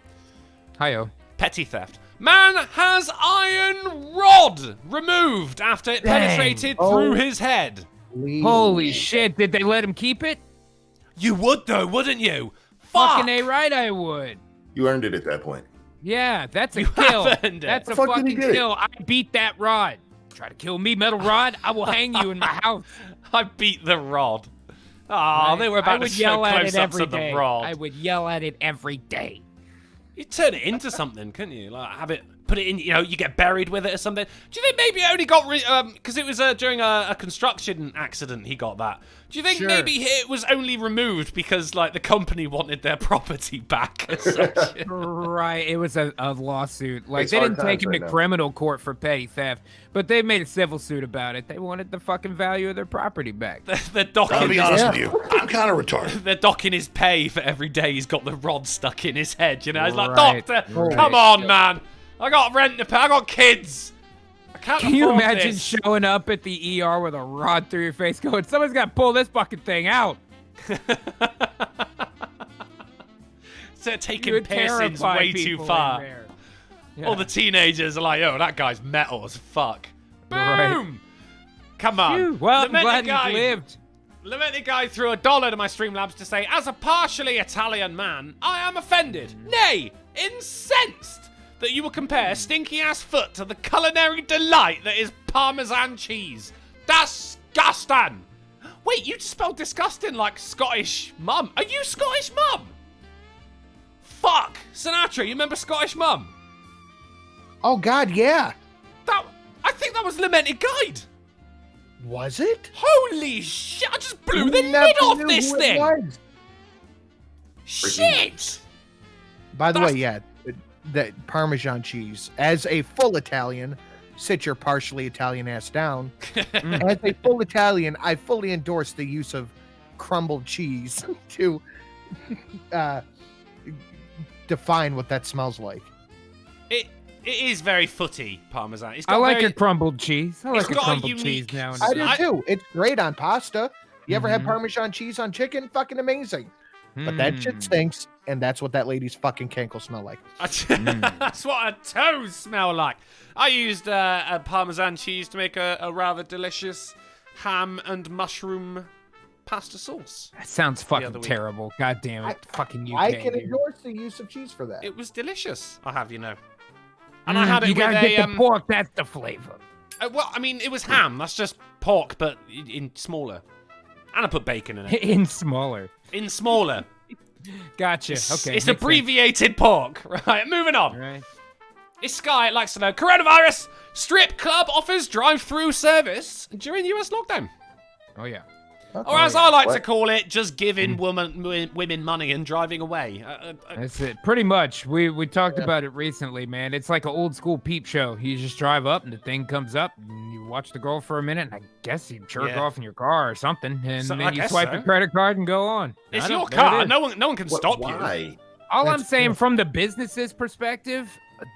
Hiyo. Petty theft. Man has iron rod removed after it penetrated through his head. Holy shit! Did they let him keep it? You would though, wouldn't you? Fucking Fuck. A right, I would. You earned it at that point. Yeah, that's a You kill. have earned it. That's a Fuck did he fucking get it? kill. I beat that rod. Try to kill me, metal rod? I will hang you in my house. I beat the rod. Oh, Right? they were I about to would show yell at it close-ups every of the day. rod. I would yell at it every day. You turn it into something, couldn't you? Like have it, put it in. You know, you get buried with it or something. Do you think maybe it only got because it was during a construction accident he got that? Do you think Sure. maybe it was only removed because like the company wanted their property back or something? Right, it was a lawsuit. Like, Makes they hard didn't take times him right to now. criminal court for petty theft, but they made a civil suit about it. They wanted the fucking value of their property back. They're docking. I'll be honest with you. I'm kind of retarded. They're docking his pay for every day he's got the rod stuck in his head. You know, he's like, Right, doctor, right. come on, man. I got rent to pay. I got kids. I can't Can you afford imagine this. showing up at the ER with a rod through your face going, someone's got to pull this fucking thing out? So You taking would piercings terrify way too people in far. there. Yeah. All the teenagers are like, oh, that guy's metal as fuck. Boom! Right. Come on. Phew, well, I'm Lamented glad you lived. Lamented guy threw $1 to my Streamlabs to say, as a partially Italian man, I am offended, nay, incensed, that you will compare stinky-ass foot to the culinary delight that is Parmesan cheese. Disgusting! Wait, you spelled disgusting like Scottish mum. Are you Scottish mum? Fuck! Sinatra, you remember Scottish mum? Oh God, yeah. I think that was Lamented Guide. Was it? Holy shit, I just blew the We never lid off knew this who it thing. was. Shit! By the That's- way, yeah, that Parmesan cheese. As a full Italian, sit your partially Italian ass down. As a full Italian, I fully endorse the use of crumbled cheese to define what that smells like. It is very footy, Parmesan. It's I got like very, a crumbled cheese. I it's like a got a crumbled unique- cheese now and I again. do too. It's great on pasta. You ever had Mhm. Parmesan cheese on chicken? Fucking amazing. But that shit Mm. stinks, and that's what that lady's fucking cankle smell like. That's what her toes smell like. I used a Parmesan cheese to make a rather delicious ham and mushroom pasta sauce. That sounds other fucking week. terrible. God damn it. Fucking UK. I can dude. endorse the use of cheese for that. It was delicious, I have you know. And I had it You with gotta get a the pork. That's the flavor. well, I mean, it was ham. That's just pork, but in smaller. And I put bacon in it. In smaller. In smaller. Gotcha. It's Okay. it's makes sense. abbreviated pork. Right, moving on. Right. This guy likes to know, coronavirus, strip club offers drive-through service during US lockdown. Oh yeah. Or as I like to What? call it, just giving women money and driving away. That's it. Pretty much. We talked about it recently, man. It's like an old school peep show. You just drive up and the thing comes up and you watch the girl for a minute and I guess you jerk Yeah. off in your car or something and So, I then you guess swipe so. the credit card and go on. It's I don't- your there it car. is. No one can stop you. Why? All I'm That's saying cool. from the business's perspective,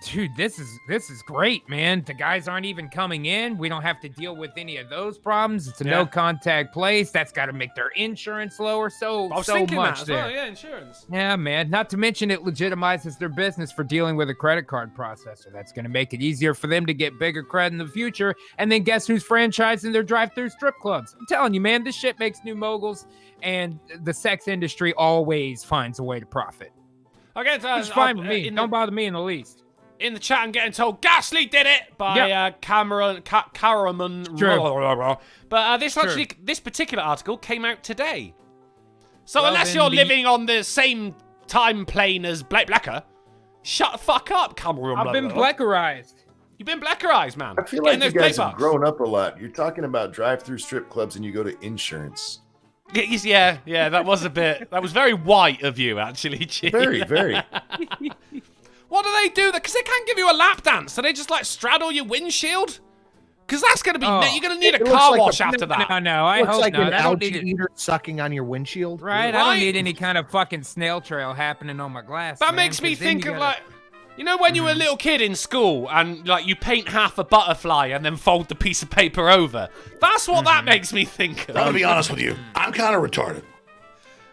dude, this is great, man. The guys aren't even coming in. We don't have to deal with any of those problems. It's a Yeah. no contact place. That's got to make their insurance lower. So I was so thinking much that as there. well. Yeah, insurance. Yeah, man. Not to mention it legitimizes their business for dealing with a credit card processor. That's going to make it easier for them to get bigger credit in the future. And then guess who's franchising their drive-through strip clubs? I'm telling you, man, this shit makes new moguls, and the sex industry always finds a way to profit. Okay, It's fine with me. In Don't the, bother me in the least. in the chat, I'm getting told Ghastly did it by Cameron. True. But this particular article came out today. So Well, unless then you're the- living on the same time plane as Blake Blacker, shut the fuck up, Cameron. I've been blackerized. You've been blackerized, man. I feel Getting like you those guys play have bucks. grown up a lot. You're talking about drive-through strip clubs and you go to insurance. Yeah, that was a bit. That was very white of you, actually, G. Very, very. What do they do? Because they can't give you a lap dance. So they just like straddle your windshield? Because that's going to be. Oh. You're going to need a It looks car like a- wash after that. No, I Looks hope like not. an I don't need algae it. eater sucking on your windshield. Right? I Right? don't need any kind of fucking snail trail happening on my glass. That man, makes me 'cause then think you of gotta- like. You know when you were a little kid in school and like you paint half a butterfly and then fold the piece of paper over? That's what that makes me think I'm gonna of. be honest with you. I'm kind of retarded.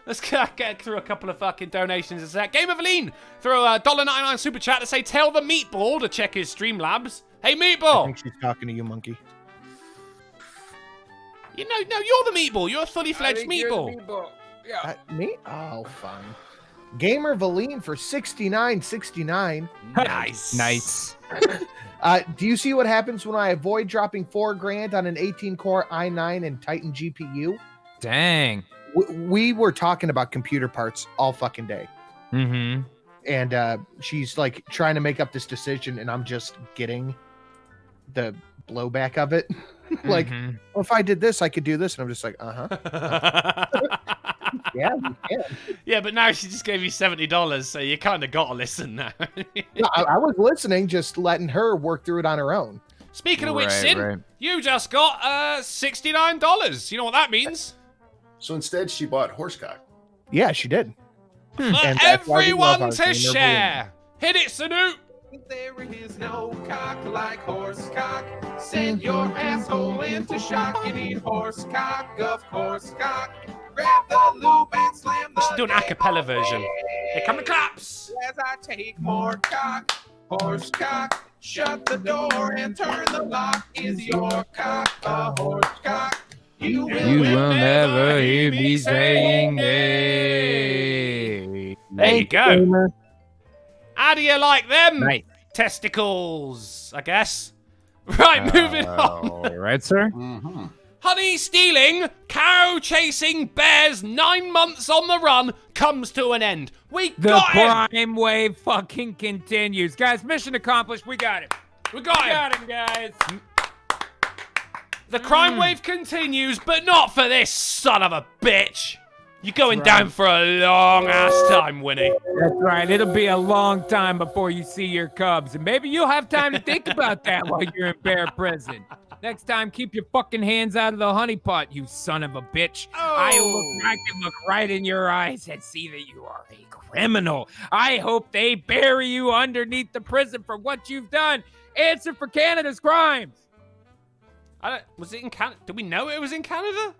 Let's get through a couple of fucking donations in a sec. Game of Lean through a $1.99 super chat to say tell the meatball to check his Streamlabs. Hey I meatball! think she's talking to you, monkey. You know, no, you're the meatball. You're a fully fledged meatball. Yeah. Me? Oh, fine. Gamer Valine for $69.69. Nice. Nice. Do you see what happens when I avoid dropping $4,000 on an 18-core i9 and Titan GPU? Dang. We were talking about computer parts all fucking day. Mm-hmm. And she's like trying to make up this decision, and I'm just getting the blowback of it. Like, well, if I did this, I could do this. And I'm just like, yeah, you can. Yeah, but now she just gave you $70, so you kind of got to listen now. No, I was listening, just letting her work through it on her own. Speaking of which, Sin, you just got $69. You know what that means? So instead, she bought horsecock. Yeah, she did. For And that's why we love everyone our to gamer share. Hit it, Sanu. There is no cock like horse cock. Send your asshole into shock. You need horse cock, of course cock. Grab the lube and slam the Let's do an a cappella version. Here come the claps. as I take more cock. Horse cock. Shut the door and turn the lock. Is your cock a horse cock? You will never hear me saying nay. There you go. How do you like them? Nice. Testicles, I guess. Right, moving on. All right, sir. Honey stealing, cow chasing bears 9 months on the run comes to an end. We The got him. crime wave fucking continues. Guys, mission accomplished. We got it. We got him. Got him, guys. The crime wave continues, but not for this son of a bitch. You're going down for a long ass time, Winnie. That's right. It'll be a long time before you see your cubs, and maybe you'll have time to think about that while you're in bear prison. Next time, keep your fucking hands out of the honeypot, you son of a bitch. I can look right in your eyes and see that you are a criminal. I hope they bury you underneath the prison for what you've done. Answer for Canada's crimes. Was it in Canada? Did we know it was in Canada?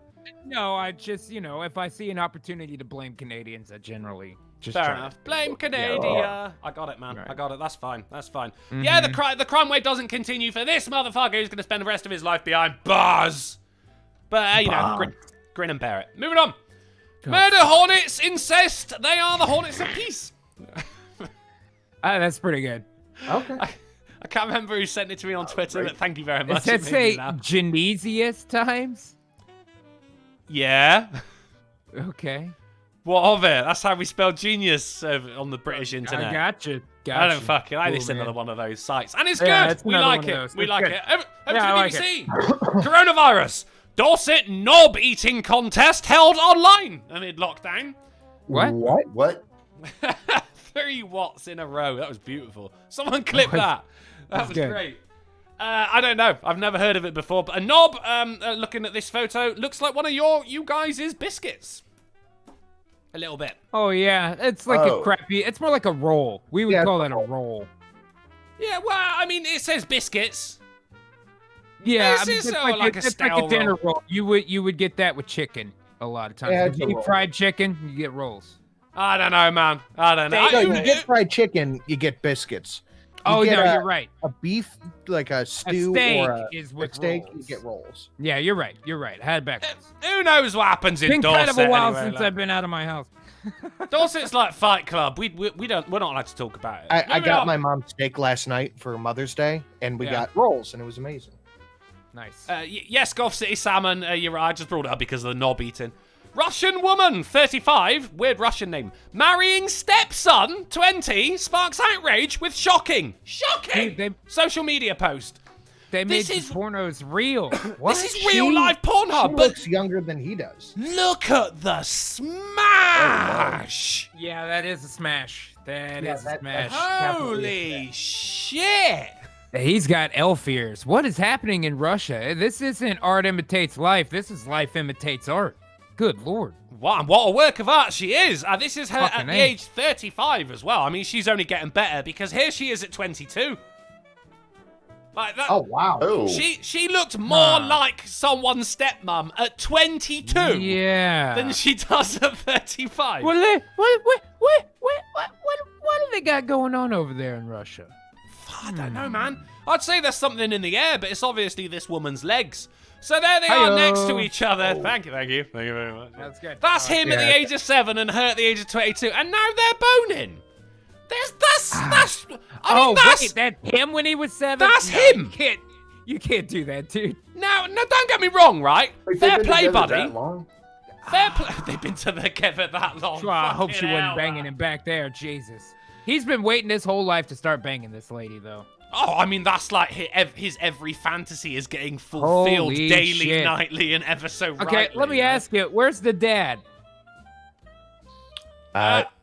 No, I just, if I see an opportunity to blame Canadians, I generally just Fair try. enough. Blame Canada. I got it, man. Right. I got it. That's fine. That's fine. Yeah, the crime wave doesn't continue for this motherfucker who's going to spend the rest of his life behind bars. But, grin and bear it. Moving on. Murder hornets, incest. They are the hornets of peace. That's pretty good. Okay. I can't remember who sent it to me on Twitter, but thank you very much. Does that It made say me laugh. Genesius times? Yeah. Okay. What of it? That's how we spell genius on the British internet. I gotcha. I don't fucking. I Cool, listen to man. one of those sites, and it's Yeah, good. it's We another like one of it. those. We It's like good. it. Over Yeah, I to like the BBC. Coronavirus. Dorset knob eating contest held online amid lockdown. What? 3 watts in a row. That was beautiful. Someone clip that. That was good. great. I don't know. I've never heard of it before. But a knob, looking at this photo, looks like one of you guys' biscuits. A little bit. Oh, yeah. It's like a crappy... It's more like a roll. We would call that a roll. Yeah, well, I mean, it says biscuits. Yeah, This is it's like a it's stale like a dinner roll. roll. You would get that with chicken a lot of times. Yeah, If it's you a eat roll. fried chicken, you get rolls. I don't know, man. I don't know. No, you get fried chicken, you get biscuits. You get You're right. A beef, like a stew steak or a is with steak, rolls. you get rolls. Yeah, you're right. You're right. I had it backwards. Who knows what happens in It's been Dorset? kind of a while anyway, since like. I've been out of my house. Dorset's like Fight Club. We're not allowed to talk about it. I Moving got on. my mom's steak last night for Mother's Day, and we Yeah. got rolls, and it was amazing. Nice. Yes, Gulf City Salmon. You're right. I just brought it up because of the knob eating. Russian woman, 35, weird Russian name, marrying stepson, 20, sparks outrage with shocking Dude, social media post. They made this the is- pornos real. What? This is real life Pornhub, She but looks younger than he does. look at the smash! Yeah, that is a smash. That Yeah, is a that- smash. Holy shit! He's got elf ears. What is happening in Russia? This isn't art imitates life. This is life imitates art. Good lord. What a work of art she is. This is her at Fucking the A. age 35 as well. I mean, she's only getting better because here she is at 22. Like that. Oh wow! Oh. She looked more like someone's stepmom at 22 Yeah. than she does at 35. What do they got going on over there in Russia? I don't know, man. I'd say there's something in the air, but it's obviously this woman's legs. So there they are Hiyo. next to each other. Thank you very much. That's good. That's him at the age of 7 and her at the age of 22, and now they're boning. That's. Wait, that's him when he was 7. That's No, him. You can't do that, dude. Now, don't get me wrong, right? Like, Fair they've been play, together buddy. that long? Fair play. They've been together that long. Well, I hope she Fucking wasn't hell, banging man. him back there. Jesus. He's been waiting his whole life to start banging this lady, though. Oh, I mean, that's like his every fantasy is getting fulfilled Holy daily, shit. nightly, and ever so Okay, rightly, let me right? ask you, where's the dad?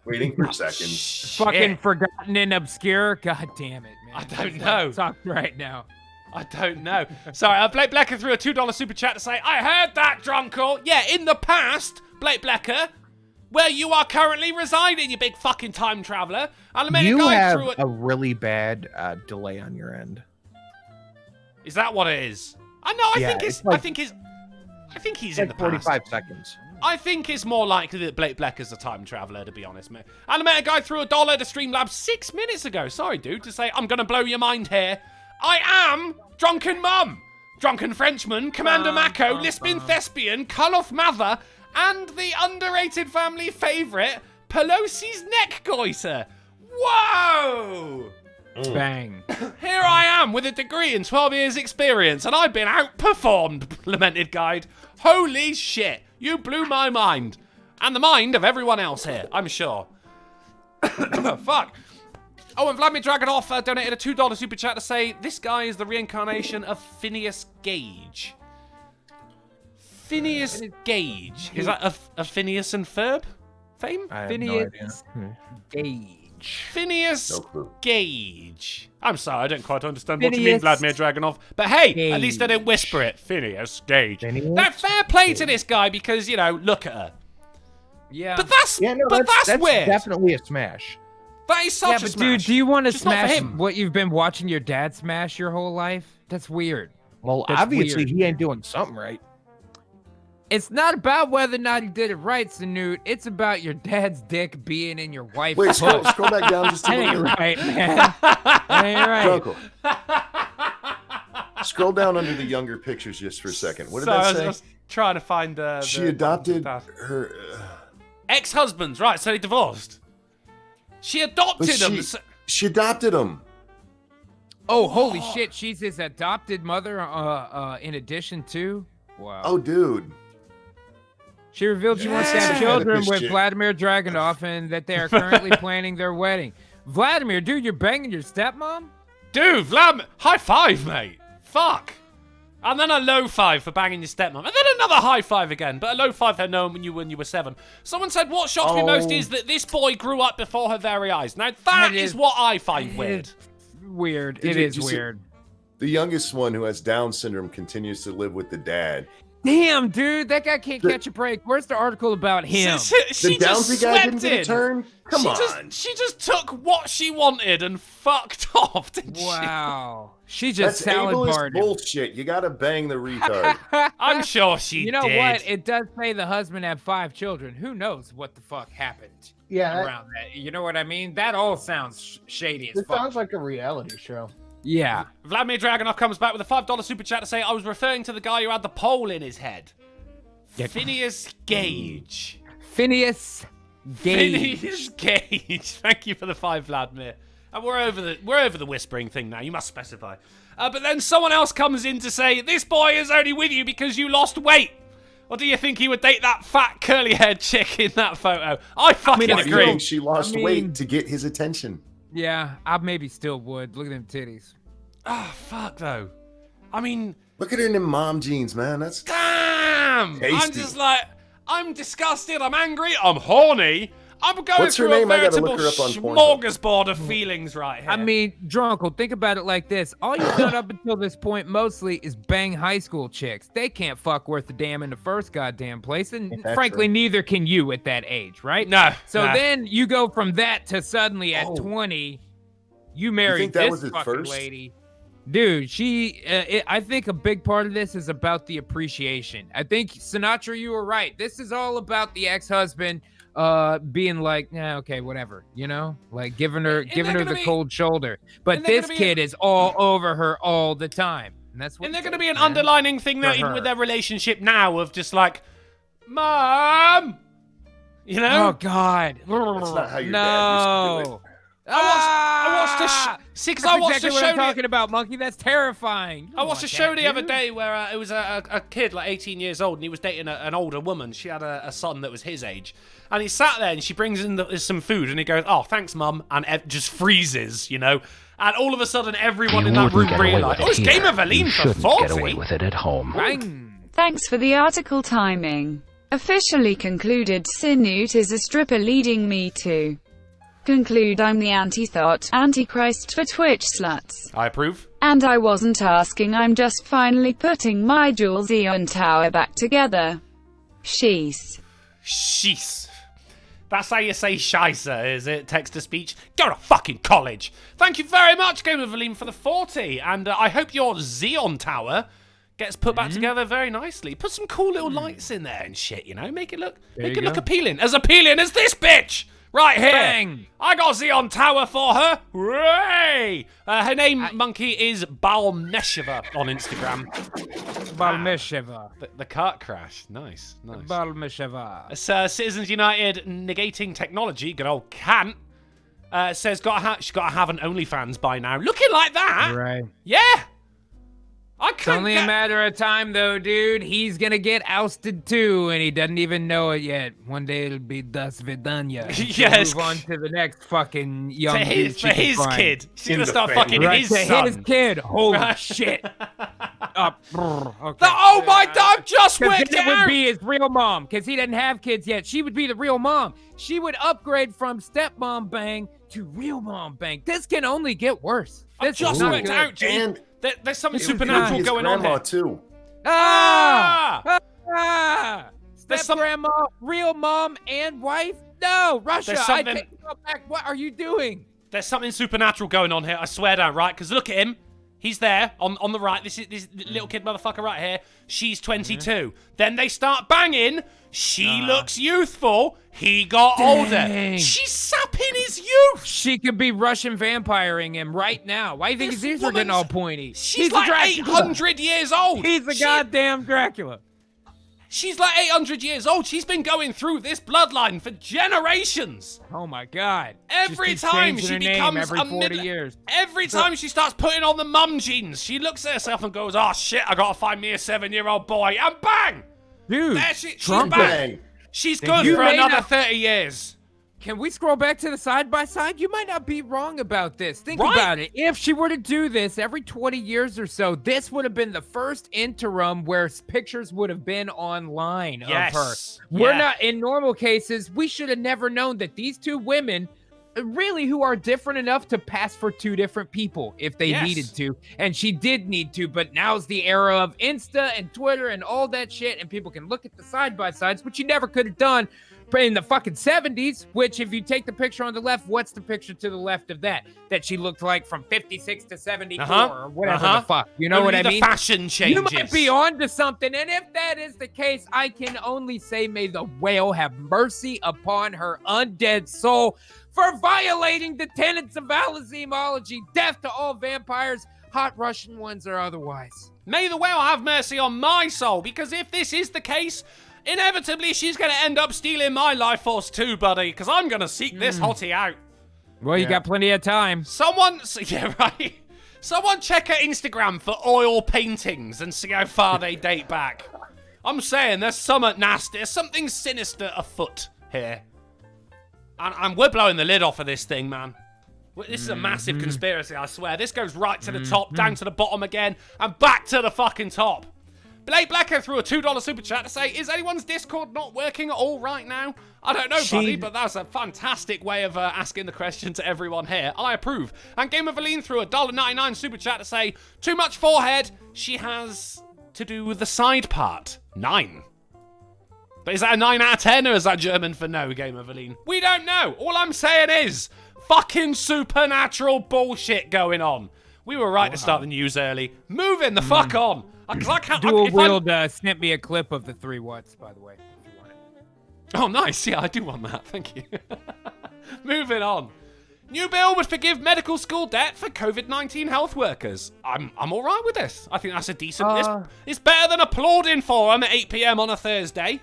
Waiting for seconds. Fucking forgotten and obscure? God damn it, man. I don't know. Talk right now. I don't know. Sorry, Blake Blecker threw a $2 super chat to say, I heard that, Drunkle. Yeah, in the past, Blake Blecker, where you are currently residing, you big fucking time traveler. And I met You a guy have through a really bad delay on your end. Is that what it is? I know. Yeah, I think he's It's in the like 45 past. seconds. I think it's more likely that Blake Blecker's a time traveler, to be honest, mate. And I met a guy threw $1 to Streamlabs 6 minutes ago. Sorry, dude, to say I'm gonna blow your mind here. I am Drunken Mum, Drunken Frenchman, Commander Mako, Lisping Thespian, Culoff Mather, and the underrated family favourite, Pelosi's Neck Goiter. Whoa! Bang. Here I am with a degree in 12 years experience, and I've been outperformed, lamented guide. Holy shit, you blew my mind. And the mind of everyone else here, I'm sure. Fuck. Oh, and Vladimir Dragonoff donated a $2 super chat to say, this guy is the reincarnation of Phineas Gage. Phineas Gage. Is that a Phineas and Ferb fame? I have Phineas no idea. Gage. Phineas No clue. Gage. I'm sorry, I don't quite understand what you mean, Phineas Vladimir Dragonoff. But hey, at least I didn't whisper it. Phineas Gage. Now, fair play to this guy because, you know, look at her. Yeah. But that's, Yeah, no, that's weird. definitely a smash. That is such Yeah, a but smash. dude, do you want to Just not for smash him. what you've been watching your dad smash your whole life? That's weird. Well, That's obviously weird. he ain't doing something right. It's not about whether or not he did it right, Sanute. It's about your dad's dick being in your wife's Wait, scroll butt. back down just a That ain't little bit. right, man. That ain't right. Drunkle. Scroll down under the younger pictures just for a second. What did Sorry, that say? I was trying to find She adopted her. ex-husbands, right? So they divorced. She adopted But them. she adopted him. Oh, holy shit. She's his adopted mother in addition to? Wow. Oh, dude. She revealed she wants to have Yeah. children This with shit. Vladimir Dragonoff and that they are currently planning their wedding. Vladimir, dude, you're banging your stepmom? Dude, Vladimir, high five, mate. Fuck. And then a low five for banging your stepmom. And then another high five again, but a low five had known when you were 7. Someone said, what shocks me most is that this boy grew up before her very eyes. Now, that is what I find weird. Weird. Did It you- is did you see- weird. The youngest one who has Down syndrome continues to live with the dad. Damn, dude, that guy can't catch a break. Where's the article about him? She The just Downsy guy swept didn't get a in. turn? Come on. She just took what she wanted and fucked off, didn't Wow. She just That's salad ableist barred him. bullshit. You gotta bang the retard. I'm sure she You know did. what? It does say the husband had 5 children. Who knows what the fuck happened around that? You know what I mean? That all sounds shady as It fuck. sounds like a reality show. Yeah. Vladimir Dragonoff comes back with a $5 super chat to say, I was referring to the guy who had the pole in his head. Phineas Gage. Phineas Gage. Phineas Gage. Thank you for the 5, Vladimir. And we're over the whispering thing now. You must specify. But then someone else comes in to say, this boy is only with you because you lost weight. Or do you think he would date that fat curly-haired chick in that photo? I fucking Why do you agree. think she lost I mean- weight to get his attention? Yeah, I maybe still would. Look at them titties. Ah, fuck though. I mean, Look at her in them mom jeans, man. That's damn! I'm Tasty. just like, I'm disgusted, I'm angry, I'm horny. I'm going What's her through name? a I gotta veritable look her up on Pornhub. smorgasbord of feelings right here. I mean, Drunkle, think about it like this. All you've done up until this point mostly is bang high school chicks. They can't fuck worth a damn in the first goddamn place. And That's frankly, right. neither can you at that age, right? no. So no. then you go from that to suddenly at 20, you marry think that this was his fucking first? lady. Dude, I think a big part of this is about the appreciation. I think, Sinatra, you were right. This is all about the ex-husband being like, yeah, okay, whatever, you know? Like giving her Isn't that the gonna be- cold shoulder. But isn't that this gonna be kid is all over her all the time. And that's what. Isn't there going to be an underlining thing there, even with their relationship now, of just like, Mom? You know? Oh God! That's not how your dad used to do it. I watched exactly a what show. I'm talking about, Monkey. That's terrifying. I watched a show the other day where it was a kid, like 18 years old, and he was dating an older woman. She had a son that was his age. And he sat there, and she brings in some food, and he goes, "Oh, thanks, Mum," and just freezes, you know? And all of a sudden, everyone in that room realized, oh, it's Game of Eileen for 40. Get away with it at home. Bang. Thanks for the article timing. Officially concluded Sinute is a stripper leading me to conclude I'm the anti-thought, antichrist for Twitch sluts. I approve. And I wasn't asking, I'm just finally putting my dual Xeon tower back together. Sheesh. Sheesh. That's how you say scheisse, is it? Text-to-speech? Go to fucking college. Thank you very much, Game of Eileen, for the 40. And I hope your Xeon tower gets put back together very nicely. Put some cool little lights in there and shit, you know? Make it look appealing. As appealing as this bitch! Right here. Bang. I got Xeon Tower for her. Hooray! Her name, Monkey, is Balmesheva on Instagram. Balmesheva. The cart crash. Nice. Balmesheva. Citizens United negating technology. Good old Kant. Says, she's got to have an OnlyFans by now. Looking like that. Right. Yeah. It's only a matter of time, though, dude. He's gonna get ousted too, and he doesn't even know it yet. One day it'll be Das Vidanya. Yes. Move on to the next fucking young for his kid. She's gonna start fucking his to son. his kid. Holy shit. Okay. Oh my God! I've just worked it out. Would be his real mom, because he didn't have kids yet. She would be the real mom. She would upgrade from stepmom bang to real mom bang. This can only get worse. I've just worked out, Gene. There's something supernatural going on here. Too. Step grandma, real mom, and wife? No, Russia. I take it all back. What are you doing? There's something supernatural going on here. I swear down, right? Because look at him. He's there on the right. This little kid motherfucker right here. She's 22. Then they start banging. She looks youthful. He got older. She's sapping his youth. She could be Russian vampiring him right now. Why do you think his ears are getting all pointy? She's like 800 years old. He's a goddamn Dracula. She's like 800 years old. She's been going through this bloodline for generations. Oh my God. Every time she becomes every 40 years. Every time she starts putting on the mum jeans, she looks at herself and goes, oh shit, I gotta find me a 7-year-old boy. And bang! Dude, there she's back. She's good for another 30 years. Can we scroll back to the side-by-side? You might not be wrong about this. Think about it. If she were to do this every 20 years or so, this would have been the first interim where pictures would have been online of her. We're not, in normal cases, we should have never known that these two women, really, who are different enough to pass for two different people if they needed to. And she did need to, but now's the era of Insta and Twitter and all that shit, and people can look at the side-by-sides, which you never could have done in the fucking 70s, which if you take the picture on the left, what's the picture to the left of that? That she looked like from 56 to 74 or whatever the fuck. You know what I mean? The fashion changes. You might be on to something, and if that is the case, I can only say may the whale have mercy upon her undead soul for violating the tenets of Alazimology. Death to all vampires, hot Russian ones or otherwise. May the whale have mercy on my soul, because if this is the case, inevitably she's going to end up stealing my life force too, buddy, because I'm going to seek this hottie out. Well, you got plenty of time. Someone check her Instagram for oil paintings and see how far they date back. I'm saying there's something nasty, there's something sinister afoot here. And we're blowing the lid off of this thing, man. This is a massive conspiracy, I swear. This goes right to the top, down to the bottom again, and back to the fucking top. Blake Blacker threw a $2 super chat to say, is anyone's Discord not working at all right now? I don't know, buddy, but that's a fantastic way of asking the question to everyone here. I approve. And Game of Eileen threw a $1.99 super chat to say, too much forehead. She has to do with the side part. 9. But is that a 9 out of 10, or is that German for no, Game of Eileen? We don't know. All I'm saying is, fucking supernatural bullshit going on. We were right to start the news early. Moving the fuck on. Because I can't... Dual Wield sent me a clip of the 3 watts, by the way, if you want it. Oh, nice. Yeah, I do want that. Thank you. Moving on. New bill would forgive medical school debt for COVID-19 health workers. I'm all right with this. I think that's a decent. It's better than applauding for them at 8 p.m. on a Thursday.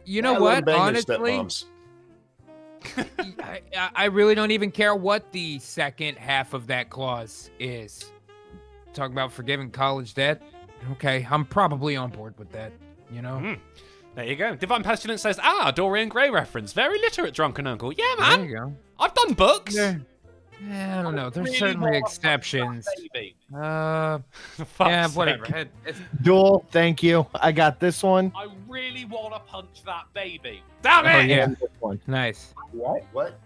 You know what? Honestly, I really don't even care what the second half of that clause is. Talking about forgiving college debt. Okay, I'm probably on board with that. You know. There you go. Divine Pestilence says, Dorian Gray reference. Very literate, drunken uncle. Yeah, man. There you go. I've done books. Yeah, I don't know. There's Really certainly want a exceptions. baby. Yeah, Fuck's whatever. sake. Duel, thank you. I got this one. I really want to punch that baby. Damn it! Oh, yeah. This one. Nice. What?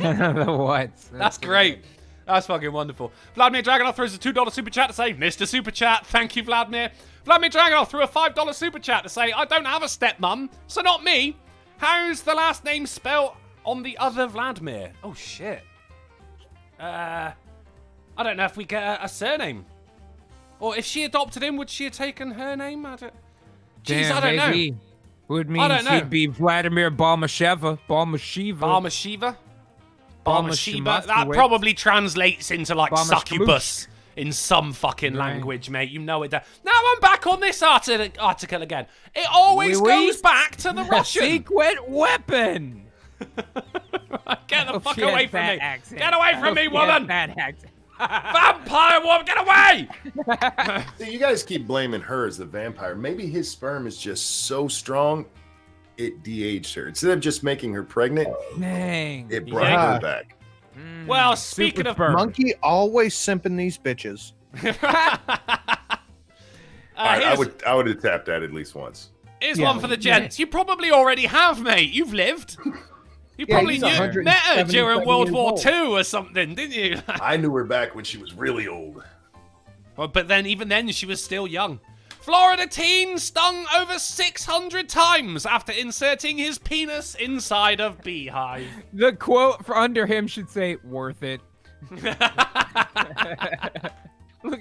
The what? That's great. That's fucking wonderful. Vladimir Dragonoff throws a $2 super chat to say, Mr. Super Chat, thank you, Vladimir. Vladimir Dragonoff threw a $5 super chat to say, I don't have a stepmom, so not me. How's the last name spelled on the other Vladimir? Oh, shit. I don't know if we get a surname. Or if she adopted him, would she have taken her name? I don't know. Would mean I don't know. she'd be Vladimir Balmasheva. Balmashiva? That probably translates into like succubus in some fucking language, mate. You know it. Now I'm back on this article again. It always goes back to the Russian. Secret weapon. Get the fuck away from me. Accent. Get away from me, woman. That accent. Vampire woman, get away. See, you guys keep blaming her as the vampire. Maybe his sperm is just so strong, it de-aged her. Instead of just making her pregnant, Dang. it brought her back. Well, speaking of Monkey always simping these bitches. I would have tapped that at least once. Here's one for the gents. You probably already have, mate. You've lived. You probably met her during World War II or something, didn't you? I knew her back when she was really old. Well, but then, even then, she was still young. Florida teen stung over 600 times after inserting his penis inside of beehive. The quote for under him should say, worth it. Look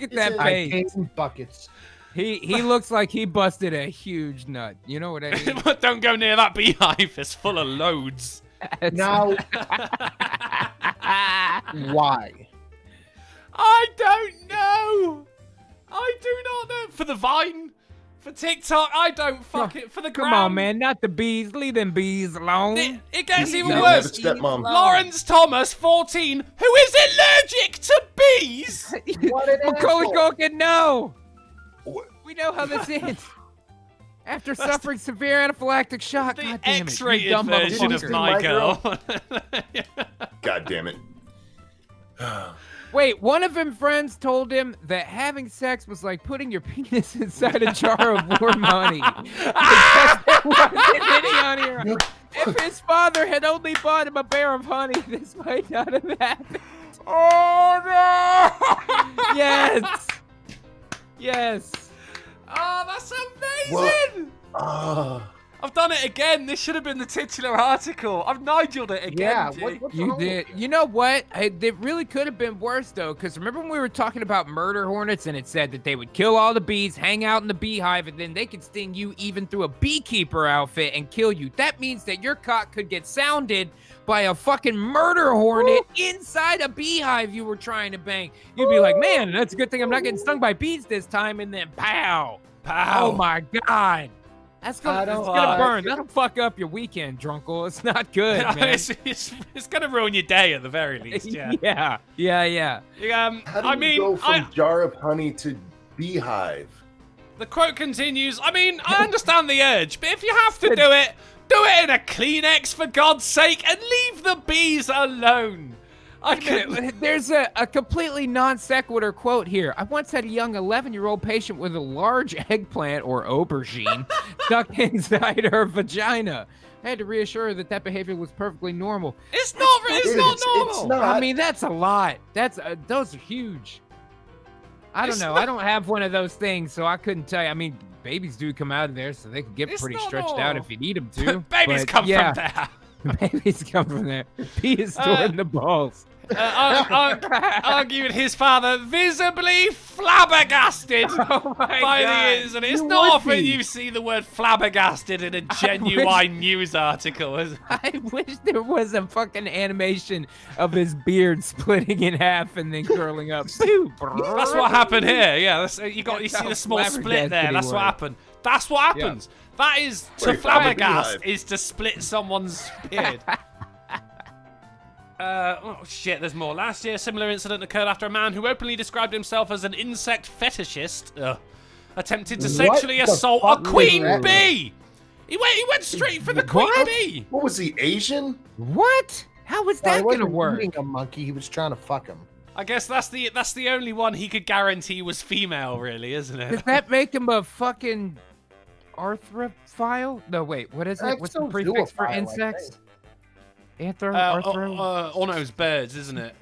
at that face. Buckets. He looks like he busted a huge nut. You know what I mean? But don't go near that beehive. It's full of loads. Now, why? I don't know. I do not know. For the Vine? For TikTok? I don't fuck it. For the gram? Come on, man. Not the bees. Leave them bees alone. It gets even Never worse. have a stepmom. Lawrence Thomas, 14, who is allergic to bees. Macaulay Culkin, no. What? We know how this ends. After suffering severe anaphylactic shock. The God damn it, you X-rated dumb version of motherfucker. my girl. God damn it. Wait, one of him friends told him that having sex was like putting your penis inside a jar of warm honey. If his father had only bought him a bear of honey, this might not have happened. Oh no! Yes. Yes. Oh, that's amazing! I've done it again. This should have been the titular article. I've Nigeled it again. Yeah, G. You did. You know what? It really could have been worse, though, because remember when we were talking about murder hornets and it said that they would kill all the bees, hang out in the beehive, and then they could sting you even through a beekeeper outfit and kill you. That means that your cock could get sounded by a fucking murder hornet inside a beehive you were trying to bang. You'd be like, man, that's a good thing I'm not getting stung by bees this time, and then pow. Pow. Oh, my God. That's gonna burn. That'll fuck up your weekend, drunkle. It's not good, man. It's gonna ruin your day at the very least. Yeah. Yeah. How do you go from jar of honey to beehive? The quote continues. I mean, I understand the urge, but if you have to do it in a Kleenex for God's sake, and leave the bees alone. There's a completely non sequitur quote here. I once had a young 11-year-old patient with a large eggplant or aubergine stuck inside her vagina. I had to reassure her that behavior was perfectly normal. It's not normal. It's not. I mean, that's a lot. Those are huge. I don't know. I don't have one of those things, so I couldn't tell you. I mean, babies do come out of there, so they can get pretty stretched out if you need them to. Babies come from there. Babies come from there. Pee is stored in the balls. arguing his father visibly flabbergasted by the internet. It's not often you see the word flabbergasted in a genuine news article. I wish there was a fucking animation of his beard splitting in half and then curling up. That's what happened here. Yeah, you see the small split there. That's what happened. That's what happens. Yeah. That is to flabbergast is to split someone's beard. Oh shit, there's more. Last year, a similar incident occurred after a man who openly described himself as an insect fetishist attempted to sexually assault a queen bee. He went straight for the queen bee. What was he, Asian? What? How was that gonna work? Eating a monkey, he was trying to fuck him. I guess that's the only one he could guarantee was female, really, isn't it? Does that make him a fucking arthrophile? No, wait. What is it? What's the prefix for insects? Orno's birds, isn't it?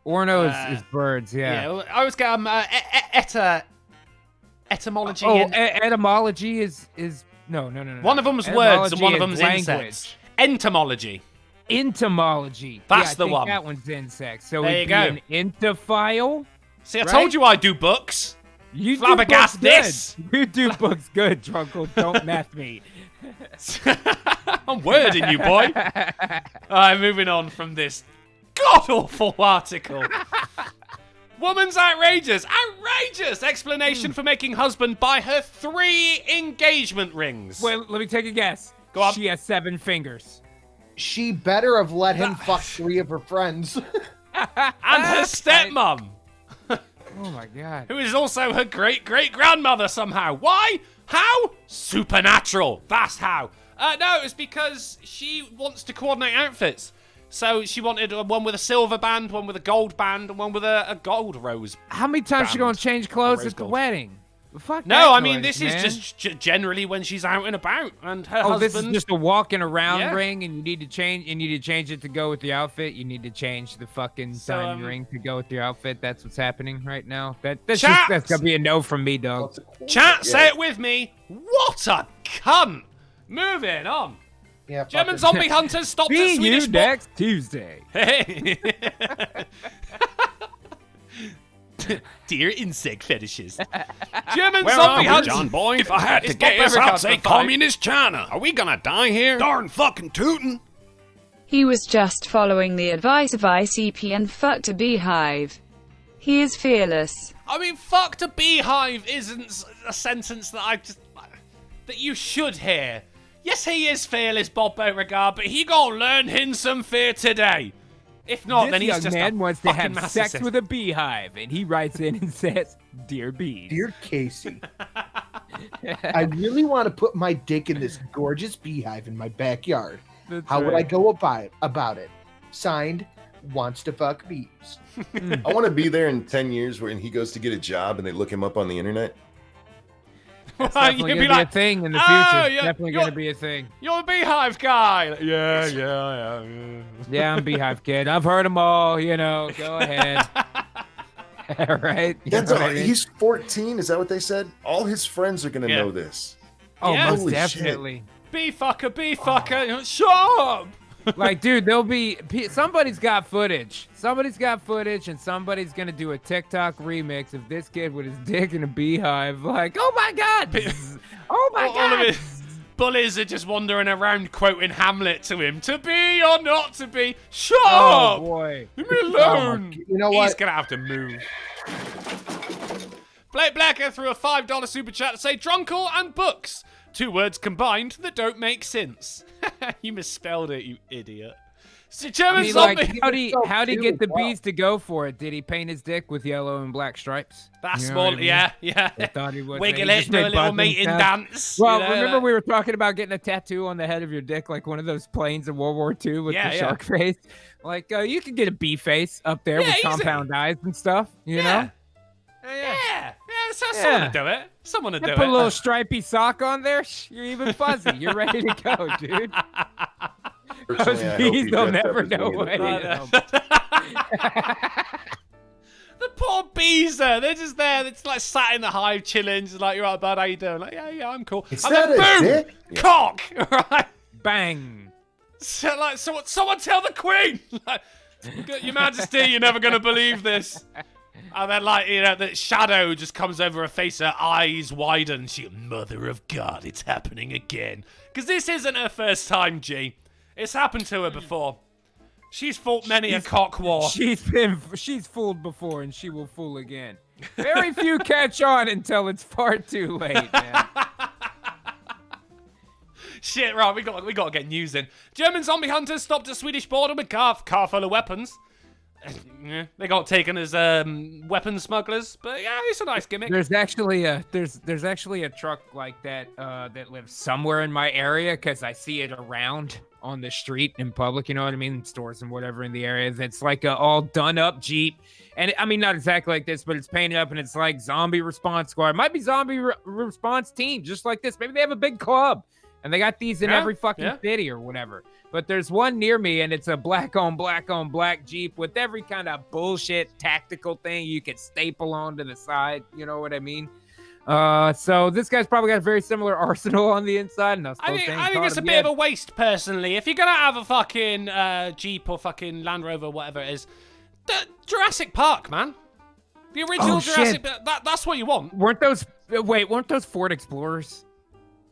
Orno is birds, yeah. Yeah, I always get etymology. Etymology is no. One of them's words and one of them's insects. Entomology. Entomology. That's the one. That one's insects. So there you go. An entophile. See, I told you I do books. You flabbergast this. You do books good, Drunkle. Don't math me. I'm wording you, boy. Alright, moving on from this god-awful article. Woman's outrageous explanation for making husband buy her 3 engagement rings. Well, let me take a guess. Go on. She has 7 fingers. She better have let him fuck 3 of her friends. And her stepmom. Oh my god. Who is also her great-great-grandmother somehow. Why? How? Supernatural. That's how. No, it's because she wants to coordinate outfits. So she wanted one with a silver band, one with a gold band, and one with a gold rose. How many times is she going to change clothes at the wedding? Fuck no, I mean, this is just generally when she's out and about. And her husband... this is just a walking around ring, and you need to change it to go with the outfit. You need to change the fucking diamond ring to go with your outfit. That's what's happening right now. That's going to be a no from me, dog. Chat, say it with me. What a cunt. Moving on. Yeah, German zombie hunters stopped See a Swedish... you next Tuesday. Hey. Dear insect fetishes. German zombie hunters... John Boy? If I had to guess, I'd say communist China. Are we gonna die here? Darn fucking tootin'. He was just following the advice of ICP and fucked a beehive. He is fearless. I mean, fucked a beehive isn't a sentence that that you should hear. Yes, he is fearless, Bob Beauregard, but he gonna learn him some fear today. If not, then he's just a man wants to have narcissist. sex with a beehive, and he writes in and says, "Dear bees, dear Casey, I really want to put my dick in this gorgeous beehive in my backyard. How would I go about it? Signed, wants to fuck bees." I want to be there in 10 years when he goes to get a job and they look him up on the internet. That's definitely going to be a thing in the future. Definitely going to be a thing. You're a beehive guy. Yeah. Yeah, I'm beehive kid. I've heard them all, Go ahead. All right. That's all, he's 14. Is that what they said? All his friends are going to know this. Oh, most definitely. Bee fucker. Shut up. Like, dude, somebody's got footage. And somebody's gonna do a TikTok remix of this kid with his dick in a beehive. Like, oh my god! Oh my god! All of his bullies are just wandering around quoting Hamlet to him. To be or not to be? Shut up! Oh boy. Leave me alone. You know what? He's gonna have to move. Blake Blacker threw a $5 super chat to say Drunkle and books. 2 words combined that don't make sense. You misspelled it, you idiot. German zombie. How'd he get the bees to go for it? Did he paint his dick with yellow and black stripes? That's small, yeah. I thought he would. Wiggle it, do a little mating dance. Well, remember we were talking about getting a tattoo on the head of your dick, like one of those planes in World War II with the shark face? Like, you could get a bee face up there with compound eyes and stuff, you know? Yeah. Someone to do it. Someone to do it. Put a little stripy sock on there. You're even fuzzy. You're ready to go, dude. Those bees, they'll never know what it is. The poor bees there. They're just there. It's like sat in the hive chilling. Just like, you're right, bud. How you doing? Like, yeah, I'm cool. Is and that then boom! a dick? Cock! Right? Bang. So, someone tell the queen! Your Majesty, you're never going to believe this. And then, like, you know, the shadow just comes over her face, her eyes widen. She, mother of God, it's happening again. Because this isn't her first time, G. It's happened to her before. She's fought many a cock war. She's fooled before, and she will fool again. Very few catch on until it's far too late, man. Shit, right, we got to get news in. German zombie hunters stopped a Swedish border with car full of weapons. Yeah, they got taken as weapons smugglers, but yeah, it's a nice gimmick. There's actually a truck like that that lives somewhere in my area because I see it around on the street in public. You know what I mean? Stores and whatever in the area. It's like a all done up Jeep, and I mean not exactly like this, but it's painted up and it's like zombie response squad. It might be zombie response team, just like this. Maybe they have a big club. And they got these in every fucking city or whatever. But there's one near me, and it's a black on black Jeep with every kind of bullshit tactical thing you could staple onto the side. You know what I mean? So this guy's probably got a very similar arsenal on the inside. And I think it's a bit of a waste, personally. If you're going to have a fucking Jeep or fucking Land Rover, whatever it is, Jurassic Park, man. The original Jurassic Park, that's what you want. Weren't those Ford Explorers?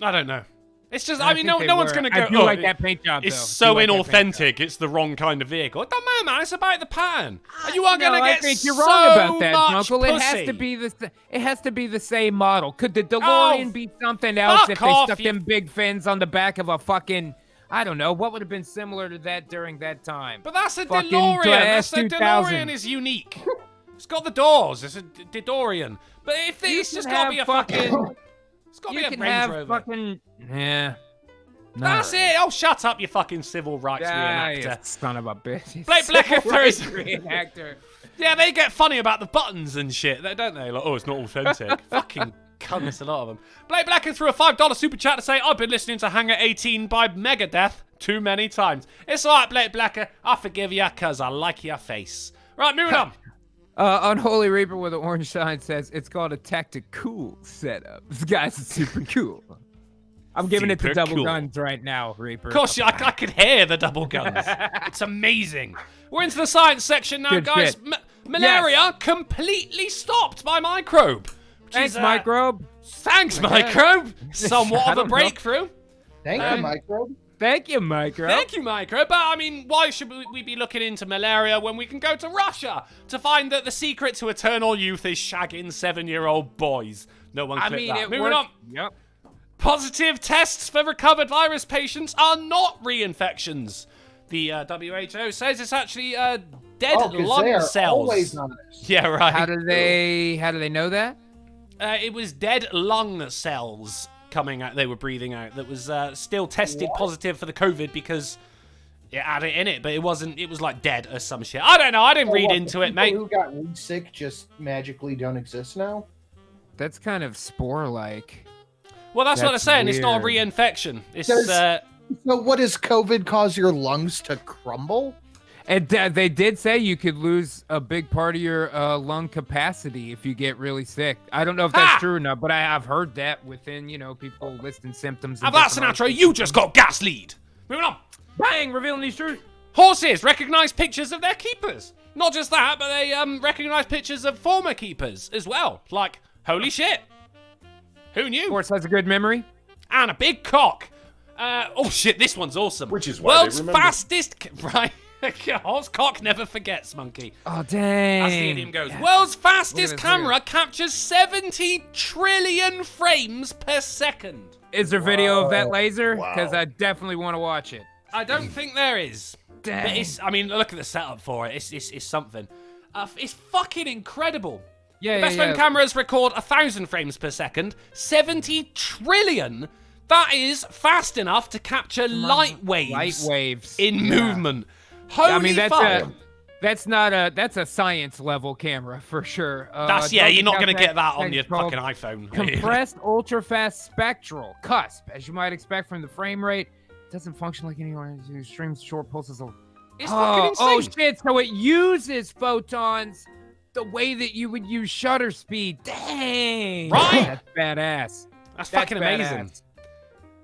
I don't know. It's just, I mean, no one's going to go, I do like that paint job, it's though. so inauthentic, it's the wrong kind of vehicle. It don't matter, man. It's about the pattern. And you are going to get I think you're so wrong about that, much Uncle. pussy. It has to be the same model. Could the DeLorean be something else if they stuck them big fins on the back of a fucking, I don't know, what would have been similar to that during that time? But that's a fucking DeLorean. The 2000. DeLorean is unique. It's got the doors. It's a DeLorean. But if it's just got to be a fucking... It's got to be a Range Rover. Yeah. No. That's it. Oh, shut up, you fucking civil rights reenactor. You son of a bitch. Blake Blecker throws... reenactor. Yeah, they get funny about the buttons and shit, don't they? Like, oh, it's not authentic. Fucking cunts, a lot of them. Blake Blecker threw a $5 super chat to say, I've been listening to Hangar 18 by Megadeth too many times. It's alright, Blake Blecker. I forgive you, because I like your face. Right, moving on. Unholy Reaper with an orange sign says, it's called a tactical setup. This guy's super cool. I'm giving it to double guns right now, Reaper. Of course, I could hear the double guns. It's amazing. We're into the science section now, guys. Malaria completely stopped by Microbe. Thanks, Microbe. Thanks, Microbe. Somewhat of a breakthrough. Thank you, Microbe. Thank you, Microbe. Thank you, Microbe. But, I mean, why should we be looking into malaria when we can go to Russia to find that the secret to eternal youth is shagging 7-year-old boys? No one clicked that. Moving on. Yep. Positive tests for recovered virus patients are not reinfections. The WHO says it's actually dead lung cells. Always honest. Yeah, right. How do they know that? It was dead lung cells coming out. They were breathing out. That was still tested positive for the COVID because it had it in it, but it wasn't. It was like dead or some shit. I don't know. I didn't read into it, mate. Who got really sick just magically don't exist now? That's kind of spore-like. Well, that's what I'm saying. Weird. It's not a reinfection. It's So what does COVID cause your lungs to crumble? And they did say you could lose a big part of your lung capacity if you get really sick. I don't know if that's true or not, but I have heard that within, people listing symptoms. Now that's Sinatra. You just got gas lead. Moving on. Bang! Revealing these truths. Horses recognize pictures of their keepers. Not just that, but they recognize pictures of former keepers as well. Like, holy shit. Who knew? Horse has a good memory. And a big cock. Oh shit, this one's awesome. Which is why world's fastest... Right. Horse cock never forgets, monkey. Oh, dang. As the idiom goes. World's fastest camera captures 70 trillion frames per second. Is there video of that laser? Because I definitely want to watch it. I don't think there is. Dang. But I mean, look at the setup for it. It's something. It's fucking incredible. Yeah, Best phone cameras record 1,000 frames per second. 70 trillion. That is fast enough to capture light waves in movement. Holy fuck. That's a science level camera for sure. You're not gonna get that on your fucking iPhone. Compressed ultra fast spectral cusp, as you might expect from the frame rate. It doesn't function like anyone who streams short pulses of. It's fucking insane. Oh shit! So it uses photons the way that you would use shutter speed. Dang! Right? That's badass. That's fucking amazing. Badass.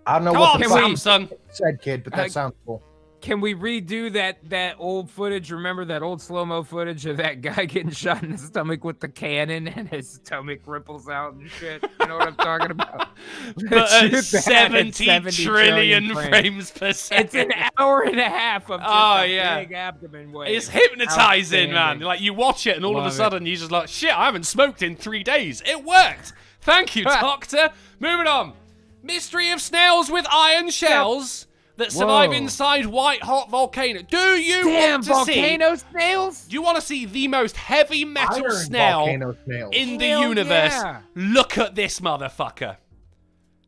I don't know Come what on, the Samsung said, kid, but that sounds cool. Can we redo that old footage? Remember that old slow-mo footage of that guy getting shot in the stomach with the cannon and his stomach ripples out and shit? You know what I'm talking about? But Shoot at that 70 trillion frames per second. It's an hour and a half of just big abdomen wave. It's hypnotizing, man. Outstanding. Like, you watch it and all of a Love it. sudden you're just like, shit, I haven't smoked in 3 days. It worked. Thank you, Doctor. Moving on. Mystery of snails with iron shells that survive inside white-hot volcano. Do you want to volcano snails? Do you want to see the most heavy metal Iron snail volcano snails. in the Hell universe? yeah. Look at this motherfucker.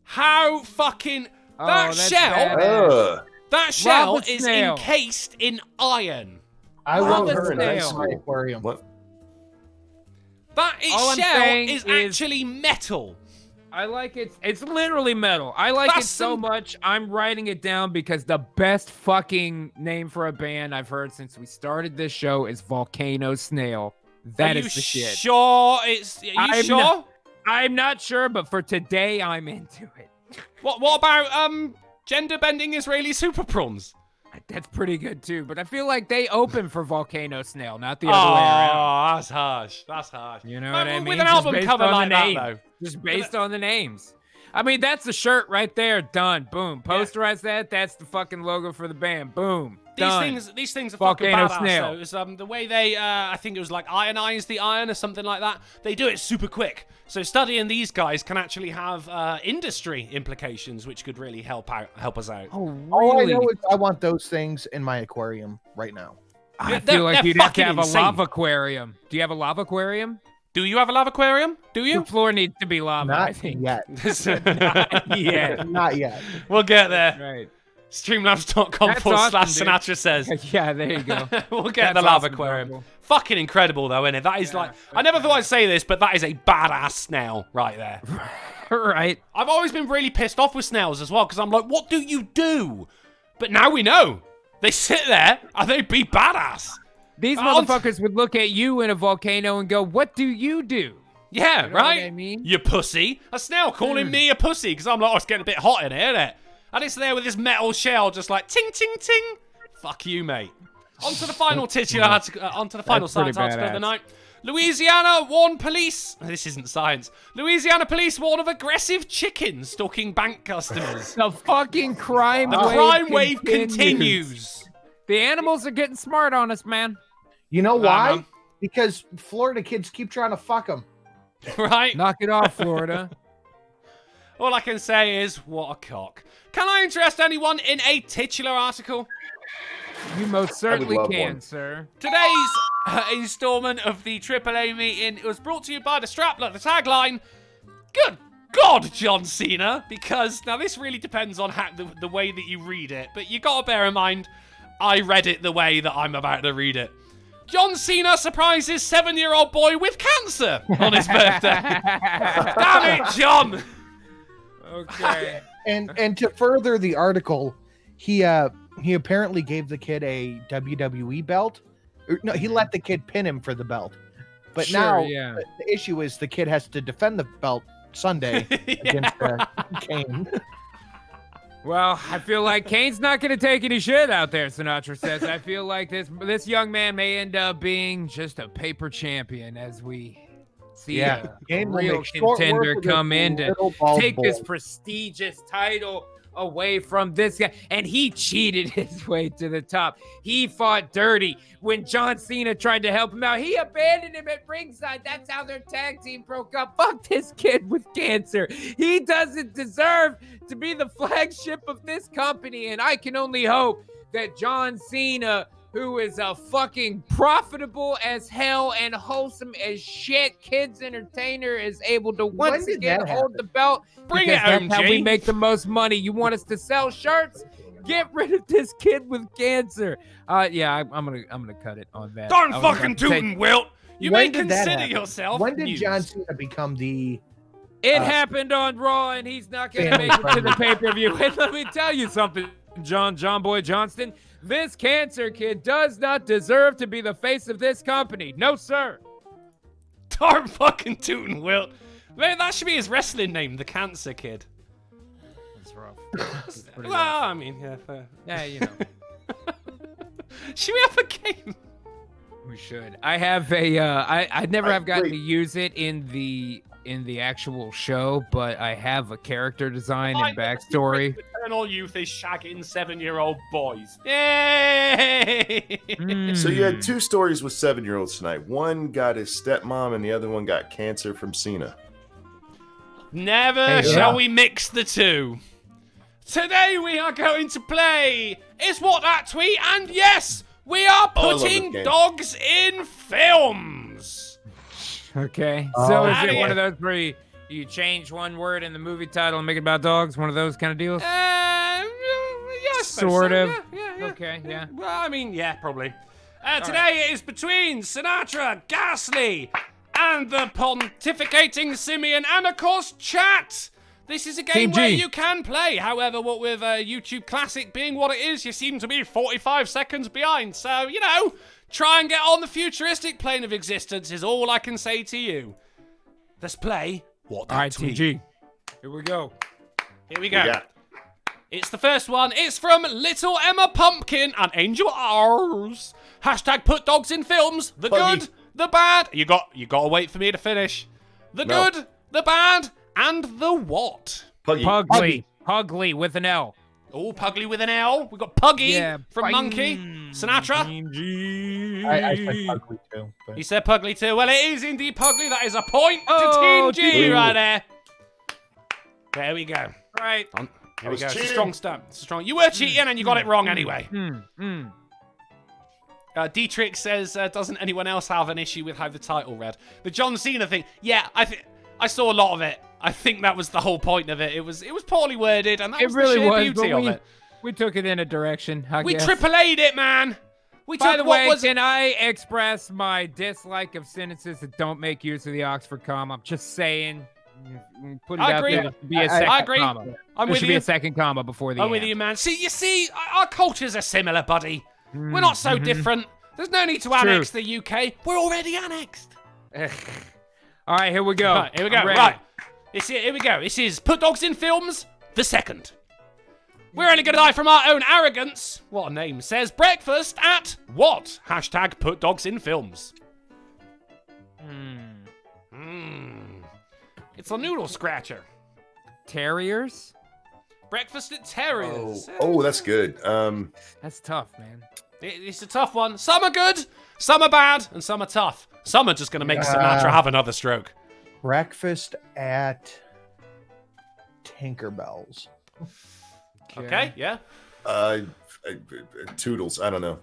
How fucking... Oh, that that's shell... badass. That shell Lava is snail. encased in iron. I Lava want her in snail. my aquarium. What? That All I'm shell saying is is- actually metal. I like it. It's literally metal. I like That's it so some- much. I'm writing it down because the best fucking name for a band I've heard since we started this show is Volcano Snail. That Are is you the shit. Sure, it's. Are you I'm sure? not- I'm not sure, but for today, I'm into it. What about gender bending Israeli super prawns? That's pretty good too. But I feel like they open for Volcano Snail, not the other way around. Oh, that's harsh. That's harsh. You know what I mean? With an Just album based cover on the like that, name. though. Just based on the names. I mean, that's the shirt right there. Done. Boom. Posterize that. That's the fucking logo for the band. Boom. Done. These things are Volcano fucking badass. snail. Though. It's, the way they, I think it was like ionize the iron or something like that. They do it super quick. So studying these guys can actually have industry implications, which could really help us out. Oh, All I really? know is I want those things in my aquarium right now. I They're- feel like they're you'd have to fucking have a insane. lava aquarium. Do you have a lava aquarium? Do you have a lava aquarium? Do The you? floor needs to be lava, I Not think. yet. Yeah. Not yet. We'll get there. Right. Streamlabs.com That's // awesome, dude. Sinatra says. Yeah, there you go. We'll get That's the lava awesome, aquarium. Marvel. Fucking incredible, though, isn't it? That is like, I never thought I'd say this, but that is a badass snail right there. Right. I've always been really pissed off with snails as well, because I'm like, what do you do? But now we know. They sit there and they be badass. These I'll- motherfuckers would look at you in a volcano and go, "What do you do?" Yeah, You know what right? I mean? You pussy. A snail calling me a pussy, because I'm like, oh, it's getting a bit hot in here, isn't it? And it's there with this metal shell, just like ting, ting, ting. Fuck you, mate. On to the final titular article, onto the final That's pretty science article of the badass. night. Louisiana warn police. This isn't science. Louisiana police warn of aggressive chickens stalking bank customers. The fucking crime The wave crime wave continues. continues. The animals are getting smart on us, man. You know why? man. Because Florida kids keep trying to fuck them. Right? Knock it off, Florida. All I can say is, what a cock. Can I interest anyone in a titular article? You most certainly love can, one. sir. Today's installment of the AAA meeting, it was brought to you by the straplet, the tagline, good God, John Cena, because now this really depends on how, the way that you read it, but you gotta bear in mind, I read it the way that I'm about to read it. John Cena surprises 7-year-old boy with cancer on his birthday. Damn it, John! Okay. And to further the article, he apparently gave the kid a WWE belt. No, he let the kid pin him for the belt. But Sure, now yeah. the issue is the kid has to defend the belt Sunday against Kane. Well, I feel like Kane's not going to take any shit out there, Sinatra says. I feel like this young man may end up being just a paper champion as we see a Kane will real make short work contender of this come in to little bald take this boy. prestigious title away from this guy. And he cheated his way to the top. He fought dirty. When John Cena tried to help him out, he abandoned him at ringside. That's how their tag team broke up. Fuck this kid with cancer. He doesn't deserve to be the flagship of this company. And I can only hope that John Cena, who is a fucking profitable as hell and wholesome as shit kids entertainer, is able to once did again that hold happen? the belt. Bring because it home, that's how we G. make the most money. You want us to sell shirts? Get rid of this kid with cancer. Yeah, I'm gonna cut it on that. Darn I was fucking about to say- tootin', Wilt! You When may did that consider happen? yourself When did news. John Cena become the? It happened on Raw, and he's not going to Family make it to the friendly. pay-per-view. And let me tell you something, John Boy Johnston. This cancer kid does not deserve to be the face of this company. No, sir. Darn fucking tootin', Wilt! Man, that should be his wrestling name, the Cancer Kid. That's rough. Well, I mean, yeah, fair. Yeah, you know. Should we have a game? We should. I have a. I never have gotten wait. to use it in the actual show, but I have a character design and backstory. Eternal youth is shagging 7-year-old boys. Yay! So you had 2 stories with 7-year-olds tonight. One got his stepmom, and the other one got cancer from Cena. Never shall we mix the two. Today we are going to play Is What That Tweet, and yes, we are putting dogs in films. Okay. So is it one of those where you change one word in the movie title and make it about dogs? One of those kind of deals? Yeah, sort of. Yeah. Okay, yeah. Well, I mean, yeah, probably. Today it is between Sinatra, Ghastly, and the pontificating Simeon, and of course, chat. This is a game where you can play. However, what with YouTube Classic being what it is, you seem to be 45 seconds behind. So, you know, try and get on the futuristic plane of existence is all I can say to you. Let's play What That All right, Tweet. TG. Here we go. Here we go. It's the first one. It's from Little Emma Pumpkin and Angel R's. Hashtag put dogs in films. The good, the bad. You got to wait for me to finish. The good, the bad, and the what? Pugly with an L. Oh, Pugly with an L. We got Puggy from Monkey. Sinatra. I said Pugly too. But... You said Pugly too. Well, it is indeed Pugly. That is a point to Team G right there. There we go. Right. Here we go. It's a strong start. It's strong. You were cheating and you got it wrong anyway. Dietrich says, doesn't anyone else have an issue with how the title read? The John Cena thing. Yeah, I saw a lot of it. I think that was the whole point of it. It was poorly worded, and that was the sheer beauty of it. We took it in a direction. I guess. AAA'd it, man. By the way, can I express my dislike of sentences that don't make use of the Oxford comma? I'm just saying. Put it I out agree. there. Be a second I agree. Comma. I'm there with should you. be a second comma before the I'm end. with you, man. See, our cultures are similar, buddy. We're not so different. There's no need to annex the UK. We're already annexed. All right, here we go. Right, here we go. Right. Here we go. This is Put Dogs in Films, the second. We're only going to die from our own arrogance. What a name. Says breakfast at what? Hashtag Put Dogs in Films. It's a noodle scratcher. Terriers? Breakfast at Terriers. Oh, that's good. That's tough, man. It's a tough one. Some are good, some are bad, and some are tough. Some are just going to make Sinatra have another stroke. Breakfast at Tinkerbell's. Okay, yeah. Toodles. I don't know.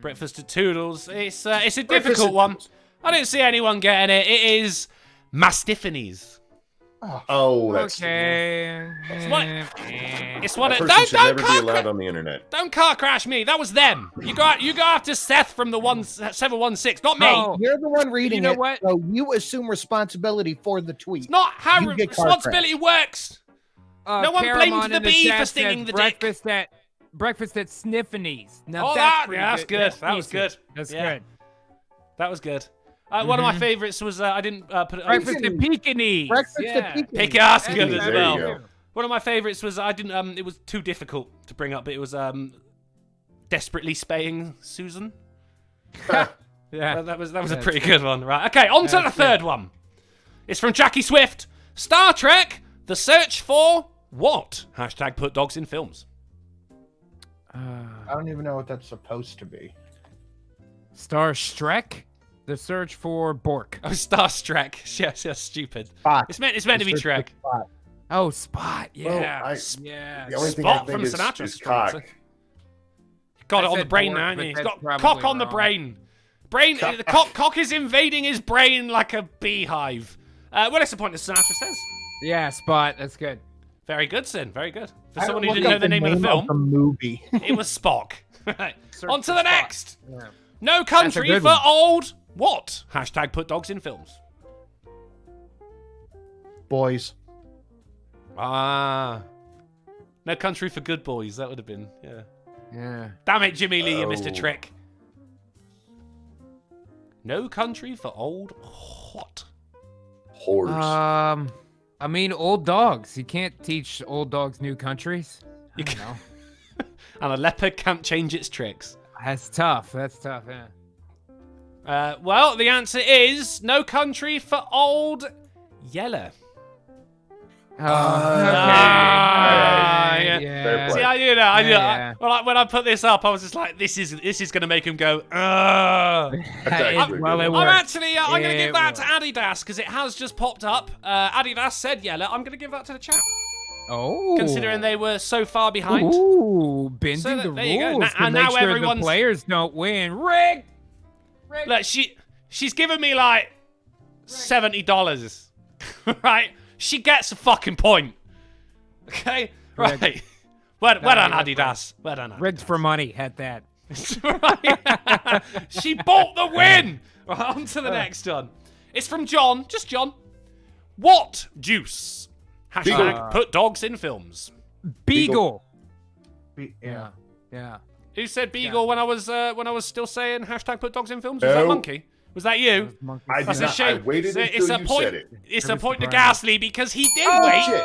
Breakfast at Toodles. It's a difficult one. I didn't see anyone getting it. It is Mastiffany's. Oh, that's okay. It's what. That Don't person should never be allowed on the internet. Don't car crash me. That was them. You go after Seth from the 716, not me. Oh, you're the one reading you know what? So you assume responsibility for the tweet. It's not how responsibility works. No one blames the bee for stinging the dick. Breakfast at Sniffany's. Now that's good. That was good. That's good. That was good. One of my favorites was I didn't put it. Breakfast at Pekingese. Breakfast at Pekingese. That's good as There well. you go. One of my favorites was I didn't. It was too difficult to bring up. But it was desperately spaying Susan. Yeah, that was a pretty good one. Right. Okay. On to the third one. It's from Jackie Swift. Star Trek: The Search for What? Hashtag Put Dogs in Films. I don't even know what that's supposed to be. Star Trek: The Search for Bork. Oh, Starstruck. Yes, stupid. Spot. It's meant to be Trek. Spot. Oh, Spot. Yeah. Well, yeah. The only thing I Spot think from is Sinatra. cock. Got I it on the said brain Bork, now, hasn't but he? He's that's got probably cock on the wrong. brain. The cock is invading his brain like a beehive. Well, that's the point that Sinatra says. Yeah, Spot. That's good. Very good, Sin. Very good. For I someone who looked didn't know up the name of the film, the movie. it was Spock. Right. On to for the Spock. next. Yeah. No country good for one. old what? Hashtag Put Dogs in Films. Boys. No country for good boys. That would have been, yeah. Yeah. Damn it, Jimmy Lee, you missed a Oh. trick. No country for old what? Whores. I mean, old dogs. You can't teach old dogs new countries. I don't know. And a leopard can't change its tricks. That's tough. Yeah. Well, the answer is No Country for Old Yeller. Oh, yeah. Fair play. See, I knew that. Yeah. When I put this up, I was just like, this is going to make him go, ugh. Well, it I'm worked. actually, I'm going to give It that to worked. Adidas because it has just popped up. Adidas said Yeller. I'm going to give that to the chat. Oh. Considering they were so far behind. Ooh, bending So the there you go. rules to And make now sure everyone's- the players don't win. Rick! Look, she's given me like $70. Right? She gets a fucking point. Okay? Right. Well done, Adidas. Well done, Adidas. Rigged for money at that. Right. She bought the win. Right, on to the next one. It's from John. Just John. What juice? Hashtag put dogs in films. Beagle. Yeah. Yeah. Who said beagle when I was still saying hashtag put dogs in films? Was that No. Monkey? Was that you? I That's did a not. shame. I waited It's until a you point. said it. It's a Every point to surprise. Gasly because he did wait.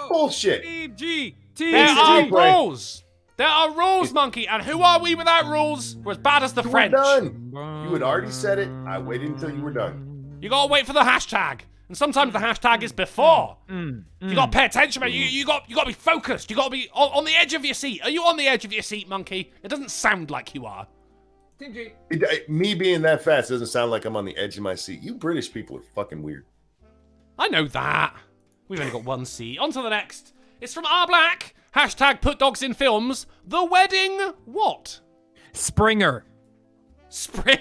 Bullshit. Team G. There Team are G. play. rules. There are rules, Monkey. And who are we without rules? We're as bad as the You were French. done. You had already said it. I waited until you were done. You gotta wait for the hashtag. And sometimes the hashtag is before. You gotta pay attention, man. You gotta be focused. You gotta be on the edge of your seat. Are you on the edge of your seat, Monkey? It doesn't sound like you are. Team G. Me being that fast doesn't sound like I'm on the edge of my seat. You British people are fucking weird. I know that. We've only got one seat. On to the next. It's from R Black. Hashtag put dogs in films. The wedding what? Springer. Spring.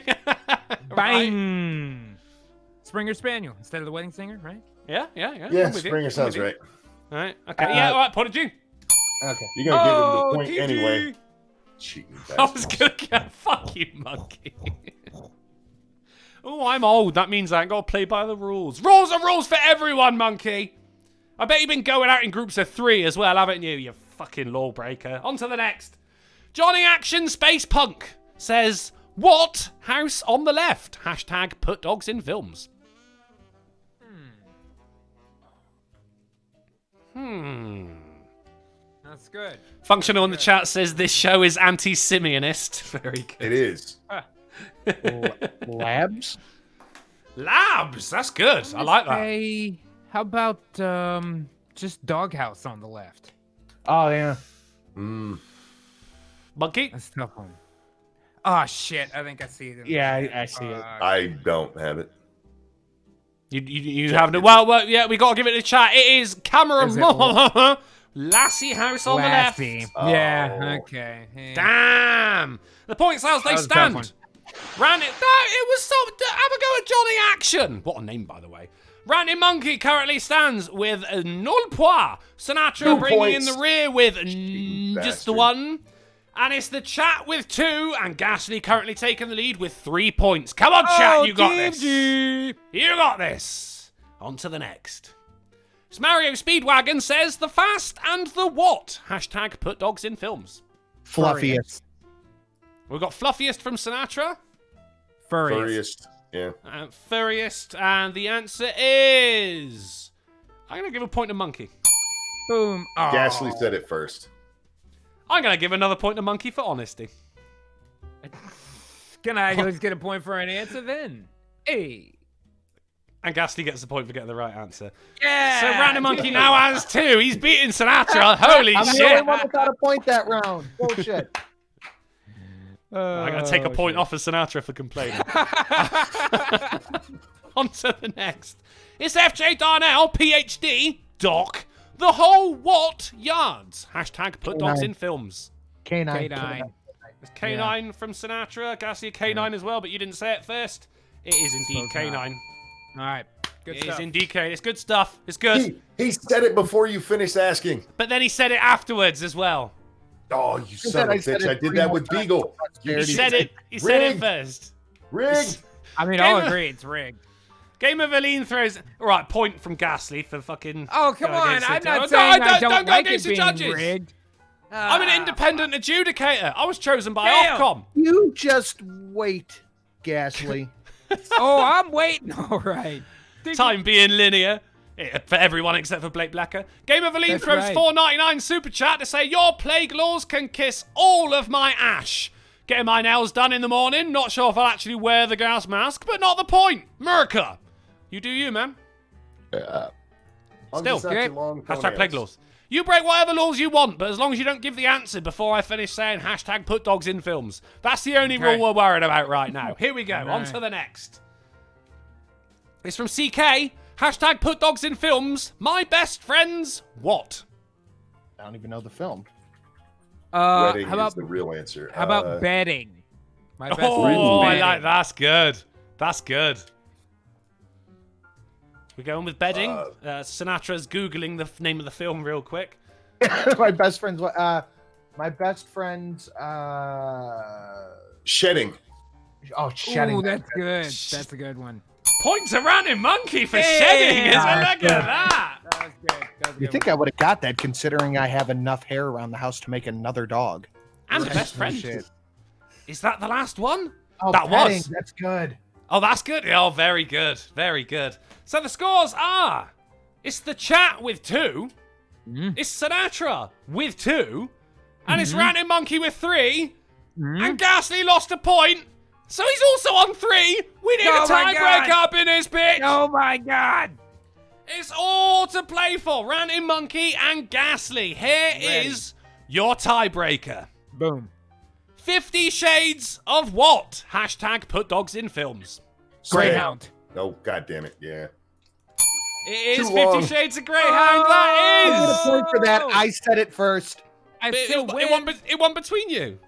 Bang. Springer Spaniel instead of the wedding singer, right? Yeah. Yeah, I'm with you. Springer I'm sounds with you. right. All right. Okay. Yeah. All right. Point of you. Okay. You're gonna give him the point Team G. anyway. Cheating I was bastard. gonna go. Fuck you, Monkey. Oh, I'm old. That means I ain't got to play by the rules. Rules are rules for everyone, Monkey. I bet you've been going out in groups of 3 as well, haven't you? You fucking lawbreaker. On to the next. Johnny Action Space Punk says, what house on the left? Hashtag put dogs in films. That's good. Functional in the chat says this show is anti-Simeonist. Very good. It is. Labs? Labs. That's good. I like that. Hey, how about just Doghouse on the left? Oh yeah. Monkey. That's a tough one. Oh shit! I think I see it. Yeah, I see it. I don't have it. You have no. Well, yeah, we got to give it a chat. It is Cameron Is it Lassie House on Lassie. the left. Yeah. Okay. Yeah. Damn. The points as they That was a tough one. stand. Ran it. No, it was so. Have a go at Johnny Action. What a name, by the way. Ranting Monkey currently stands with null points. Sinatra 2 bringing in points. the rear with Cheeky just the bastard. 1. And it's the chat with 2. And Gasly currently taking the lead with 3 points. Come on, chat. You got this. You got this. On to the next. Mario Speedwagon says the fast and the what? Hashtag put dogs in films. Fluffiest. We've got fluffiest from Sinatra. Furriest. Furriest. Yeah. Furriest, and the answer is... I'm going to give a point to Monkey. Boom. Oh. Gasly said it first. I'm going to give another point to Monkey for honesty. Can I just get a point for an answer then? Hey. And Gasly gets the point for getting the right answer. Yeah. So Random Monkey now has 2. He's beating Sinatra. Holy I'm the only shit. one without a point that round. Bullshit. I'm going to take a point off of Sinatra for complaining. On to the next. It's FJ Darnell, PhD, Doc. The whole what yards? Hashtag put dogs in films. K9. K9. It's K9 from Sinatra. Gasly K9 as well, but you didn't say it first. It is indeed Close K9. All right. Good It stuff. is indeed K. It's good stuff. It's good. He said it before you finished asking. But then he said it afterwards as well. Oh, you son of a said bitch. I it did 3 that more with times. Beagle. He said it. He said it Rigged. first. Rigged. I mean, Game I'll of- agree. It's rigged. Game of Aline throws. All right, point from Gasly for fucking. Oh, come going on. against I'm the- not No, saying I don't don't go like against it the being judges. rigged. I'm an independent adjudicator. I was chosen by Damn. Ofcom. You just wait, Gasly. Oh, I'm waiting. All right. Time being linear. For everyone except for Blake Blacker. Game of Aline That's throws right. $4.99 super chat to say your plague laws can kiss all of my ash. Getting my nails done in the morning. Not sure if I'll actually wear the gas mask, but not the point. Merca. You do you, man. Still. Hashtag plague laws. You break whatever laws you want, but as long as you don't give the answer before I finish saying hashtag put dogs in films. That's the only rule we're worried about right now. Here we go. On to the next. It's from CK. Hashtag put dogs in films. My best friends what? I don't even know the film. Wedding how about is the real answer. How about bedding? My best Oh, friend's I bedding. like that's good. That's good. We're going with bedding. Sinatra's Googling the name of the film real quick. My best friend's my best friend's shedding. Oh, shedding. Ooh, that's good. That's a good one. Points to Ranting Monkey for shedding. Look at that. That was good. That was a You good think one. I would have got that considering I have enough hair around the house to make another dog? And the best friend. Is that the last one? Oh, that petting, was. That's good. Oh, that's good. Oh, very good. Very good. So the scores are... It's the chat with 2. It's Sinatra with 2. And it's Ranting Monkey with 3. And Ghastly lost a point. So he's also on 3. We need a tiebreak up in this bitch. Oh my god. It's all to play for. Ranting Monkey and Ghastly. Here is your tiebreaker. Boom. 50 Shades of what? Hashtag put dogs in films. Greyhound. Oh, god damn it. Yeah. It is Too 50 long. Shades of Greyhound. That I is. get a point for that. I said it first. I still win. It won between you.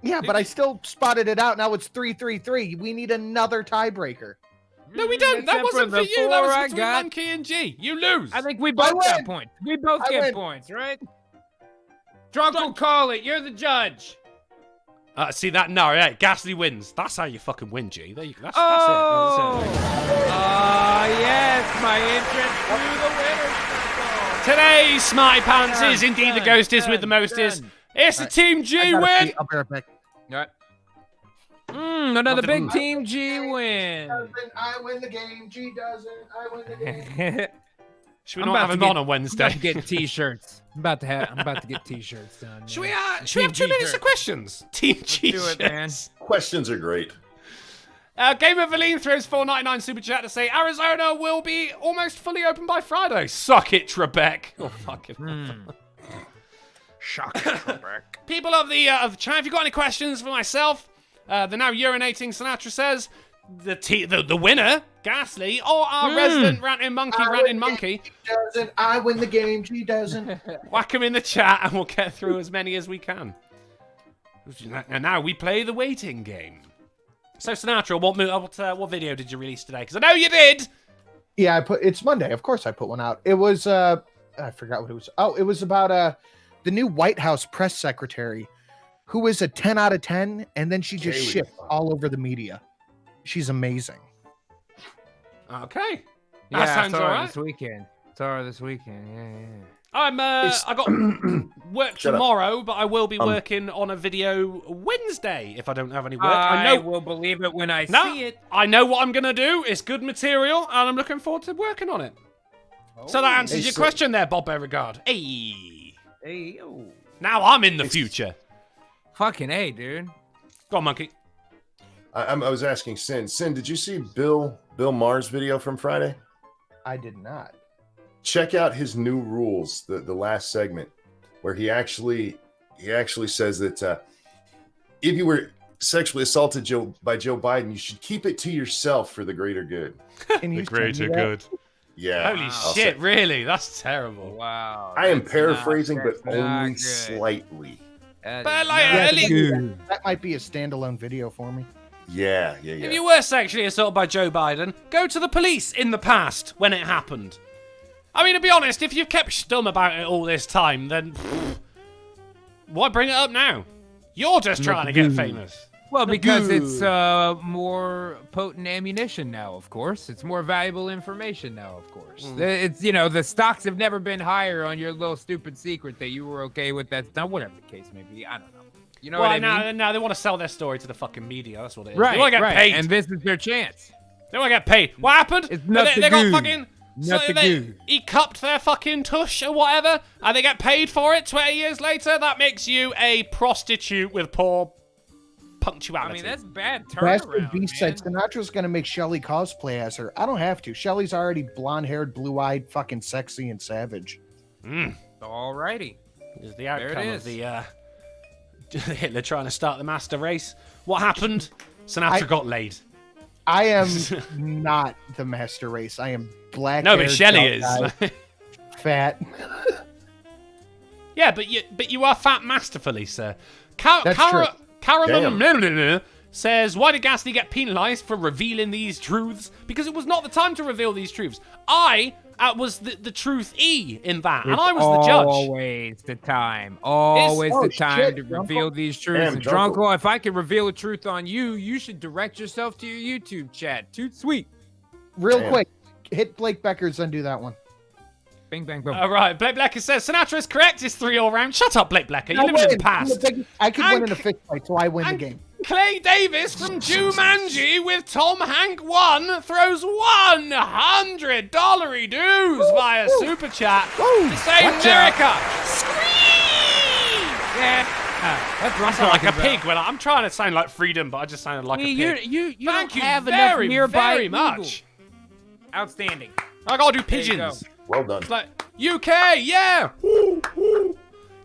Yeah, but I still spotted it out. Now it's 3-3-3. We need another tiebreaker. No, we don't. That Except wasn't for for the you. That four was I between got. Monkey and G. You lose. I think we both win. got points. We both I get win. points, right? Drunk will call it. You're the judge. See that? No, yeah, Ghastly wins. That's how you fucking win, G. There you go. That's Oh. it. That's it. Yes, my entrance through the winner's circle. Today's Smarty Pants Done, is indeed the done, ghostess with the done, mostest. done. It's the Team G I gotta win. pee. I'll be right back. All right. Another big Team G win. I win the game. G doesn't. I win the game. Should we not have him on Wednesday? I'm about to get T-shirts. I'm about to get T-shirts done. Should we man. should we have 2 minutes of questions? Team G do it, man. Questions are great. Game of Valine throws $4.99 super chat to say Arizona will be almost fully open by Friday. Suck it, Trebek. Oh, fucking. Shock Trebek. People of the chat, if you've got any questions for myself, the now urinating Sinatra says the winner, Ghastly, or our resident ranting monkey. G doesn't. I win the game. G doesn't. Whack him in the chat and we'll get through as many as we can. And now we play the waiting game. So Sinatra, what video did you release today? Because I know you did. Yeah, it's Monday. Of course, I put one out. It was I forgot what it was. Oh, it was about the new White House press secretary, who is a 10 out of 10, and then she just Kaylee. shifts all over the media. She's amazing. Okay. Yeah, That sounds saw her alright. this weekend. Saw her this weekend. Yeah. I got work Shut up. tomorrow, but I will be working on a video Wednesday if I don't have any work. I will believe it when I see it. I know what I'm gonna do. It's good material, and I'm looking forward to working on it. So that answers Hey, your so- question there, Bob Beauregard. Hey. Hey, yo. Now I'm in the future. Fucking A, dude. Go on, monkey. I was asking Sin. Sin, did you see Bill Maher's video from Friday? I did not. Check out his new rules, the last segment, where he actually says that if you were sexually assaulted by Joe Biden, you should keep it to yourself for the greater good. Can you send me that? Yeah. Holy I'll shit, say- really? That's terrible. Wow. I am that's paraphrasing, not- but that's not only good. slightly. That But is like, not at least- good. That might be a standalone video for me. Yeah. If you were sexually assaulted by Joe Biden, go to the police in the past when it happened. I mean, to be honest, if you've kept stum about it all this time, then why bring it up now? You're just trying to get famous. Well, because it's more potent ammunition now, of course. It's more valuable information now, of course. It's, the stocks have never been higher on your little stupid secret that you were okay with that. Now, whatever the case may be, I don't know. You know what I mean? Now they want to sell their story to the fucking media. That's what it is. Right, They want to get right. paid. And this is their chance. They want to get paid. What happened? It's nothing they got good. fucking. Nothing good. He cupped their fucking tush or whatever, and they get paid for it 20 years later. That makes you a prostitute with poor punctuality. I mean, that's bad Bastard turnaround, B man. said Sinatra's gonna make Shelly cosplay as her. I don't have to. Shelly's already blonde-haired, blue-eyed, fucking sexy and savage. Alrighty. Is the outcome There it of the Hitler trying to start the master race. What happened? Sinatra got laid. I am not the master race. I am black. No, but Shelley is. Fat. Yeah, but you are fat masterfully, sir. That's true. Caravan says, why did Gasly get penalised for revealing these truths? Because it was not the time to reveal these truths. I was the truth E in that, and I was the judge. Always the time. Always the time to reveal these truths. Damn, And Drunkle, if I can reveal a truth on you, you should direct yourself to your YouTube chat. Too sweet. Real quick, hit Blake Beckers, undo that one. Bing, bang, boom. All right, Blake Blecker says, Sinatra is correct. It's 3 all round. Shut up, Blake Blecker. You live in the past. I could win in a fist fight, so I win the game. Clay Davis from Jumanji with Tom Hank 1 throws $100 dues via Super Chat to say America. Scream! Yeah. I sound like a pig when I'm trying to sound like freedom, but I just sounded like a pig. You Thank don't you have enough very, nearby very eagle. much. Outstanding. I gotta do There you pigeons. Well done. It's like, UK, yeah!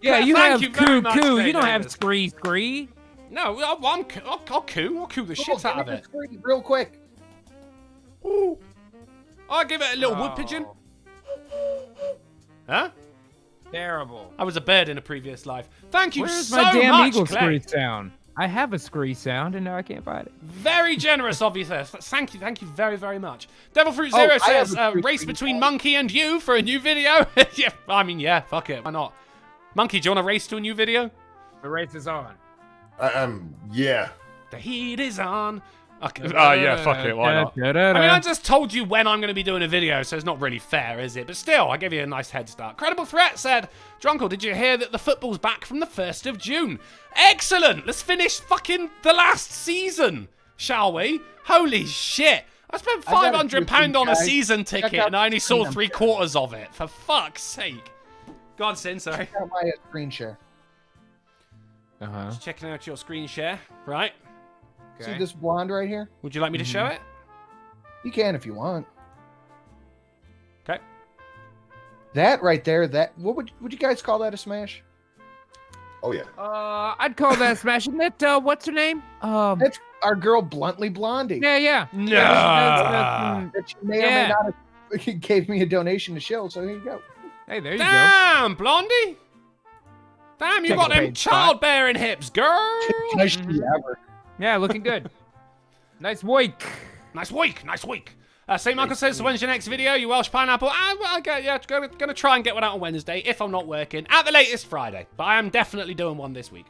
Yeah, you Thank have you very coo much, coo. Clay You don't have Davis. scree scree. No, I'll coo. I'll coo the shit out of it. Real quick. I'll give it a little wood pigeon. Huh? Terrible. I was a bird in a previous life. Thank you Where's so my damn much, eagle Clay. scree sound? I have a scree sound, and now I can't find it. Very generous of you, sir. Thank you very, very much. Devil Fruit Oh, Zero I have says, a scree race screen between sound. Monkey and you for a new video. Yeah, I mean, yeah, fuck it. Why not? Monkey, do you want to race to a new video? The race is on. Yeah. The heat is on. Okay. Oh, yeah, fuck it. Why not? I mean, I just told you when I'm going to be doing a video, so it's not really fair, is it? But still, I gave you a nice head start. Credible Threat said, Drunkle, did you hear that the football's back from the 1st of June? Excellent! Let's finish fucking the last season, shall we? Holy shit! I spent I got a £500 on a guys. season Check ticket out and I only the saw screen. 3/4 of it. For fuck's sake. Go on, Sin, sorry. Check out my screen share. Just checking out your screen share. Right. See this blonde right here? Would you like me to show it? You can if you want. Okay. That right there, what would you guys call that a smash? Oh, yeah. I'd call that smashing it. What's her name? That's our girl Bluntly Blondie. Yeah. No. That she may or may Yeah. not have gave me a donation to Shill, so here you go. Hey, there you go. Damn, Blondie. Damn, you Take got a them paid spot. childbearing hips, girl. Nice ever. Yeah, looking good. Nice week. Nice week. St. Michael says, when's your next video, you Welsh pineapple? Gonna try and get one out on Wednesday, if I'm not working. At the latest, Friday. But I am definitely doing one this week.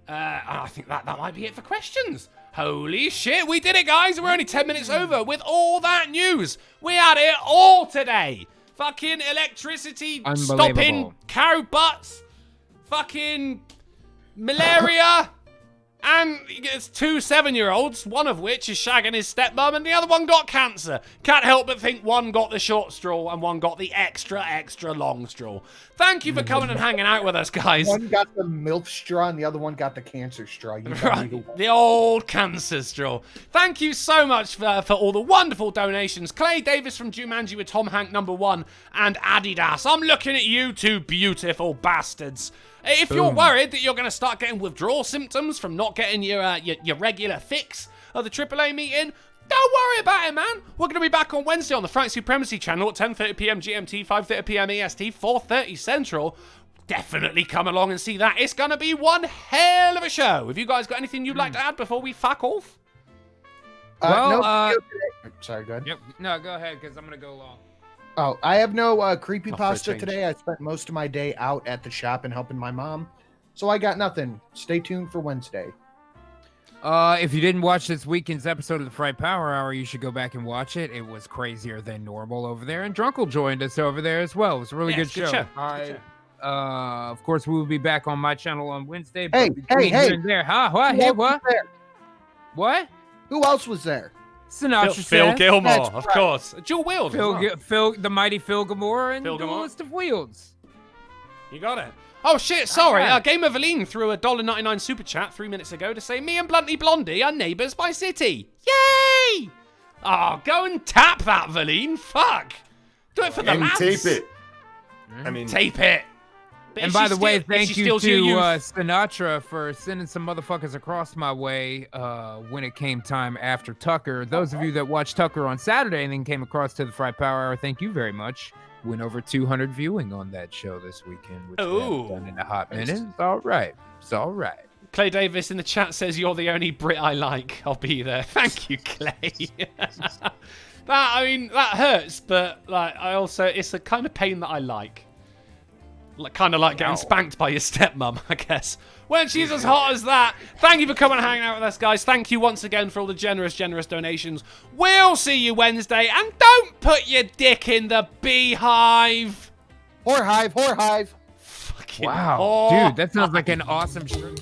I think that might be it for questions. Holy shit, we did it, guys. We're only 10 minutes over with all that news. We had it all today. Fucking electricity stopping Unbelievable. cow butts. Fucking malaria. And it's 2 7-year-olds, one of which is shagging his stepmom, and the other one got cancer. Can't help but think one got the short straw and one got the extra long straw. Thank you for coming and hanging out with us, guys. One got the MILF straw and the other one got the cancer straw. You got either one. The old cancer straw. Thank you so much for all the wonderful donations. Clay Davis from Jumanji with Tom Hank #1 and Adidas. I'm looking at you two beautiful bastards. If you're worried that you're going to start getting withdrawal symptoms from not getting your regular fix of the AAA meeting, don't worry about it, man. We're going to be back on Wednesday on the Frank Supremacy channel at 10:30 p.m. GMT, 5:30 p.m. EST, 4:30 Central. Definitely come along and see that. It's going to be one hell of a show. Have you guys got anything you'd like to add before we fuck off? Sorry, go ahead. Yep. No, go ahead, because I'm going to go long. Oh, I have no for a creepypasta change. today. I spent most of my day out at the shop and helping my mom. So I got nothing. Stay tuned for Wednesday. If you didn't watch this weekend's episode of the Fright Power Hour, you should go back and watch it. It was crazier than normal over there, and Drunkle joined us over there as well. It was a really Yeah, good it's a good show. show. Of course, we will be back on my channel on Wednesday. Hey, but between hey. here and there, huh? What? Who Hey, else what? was there? What? Who else was there? Sinatra Phil says. Gilmore, That's of right. course. Dual wield. as well. Phil, the mighty Phil Gilmore and Phil Gilmore. Duelist of Wheels. You got it. Oh shit, sorry. Alright. Game of Aline threw a $1.99 super chat 3 minutes ago to say me and Bluntly Blondie are neighbours by city. Yay! Oh, go and tap that, Valine. Fuck. Do it for the And lads. tape it. I mean, Tape it. But And if by she the way, steal- if thank she you steals your to youth- Sinatra for sending some motherfuckers across my way when it came time after Tucker. Those of you that watched Tucker on Saturday and then came across to the Fry Power Hour, thank you very much. Went over 200 viewing on that show this weekend, which we Ooh. haven't done in a hot minute. It's all right. It's all right. Clay Davis in the chat says you're the only Brit I like. I'll be there. Thank you, Clay. that hurts, but like it's a kind of pain that I like. Kind of like getting spanked by your stepmom, I guess. When she's as hot as that. Thank you for coming and hanging out with us, guys. Thank you once again for all the generous donations. We'll see you Wednesday, and don't put your dick in the beehive. Whore hive. Fucking Wow. whore. Dude, that sounds like an awesome shirt.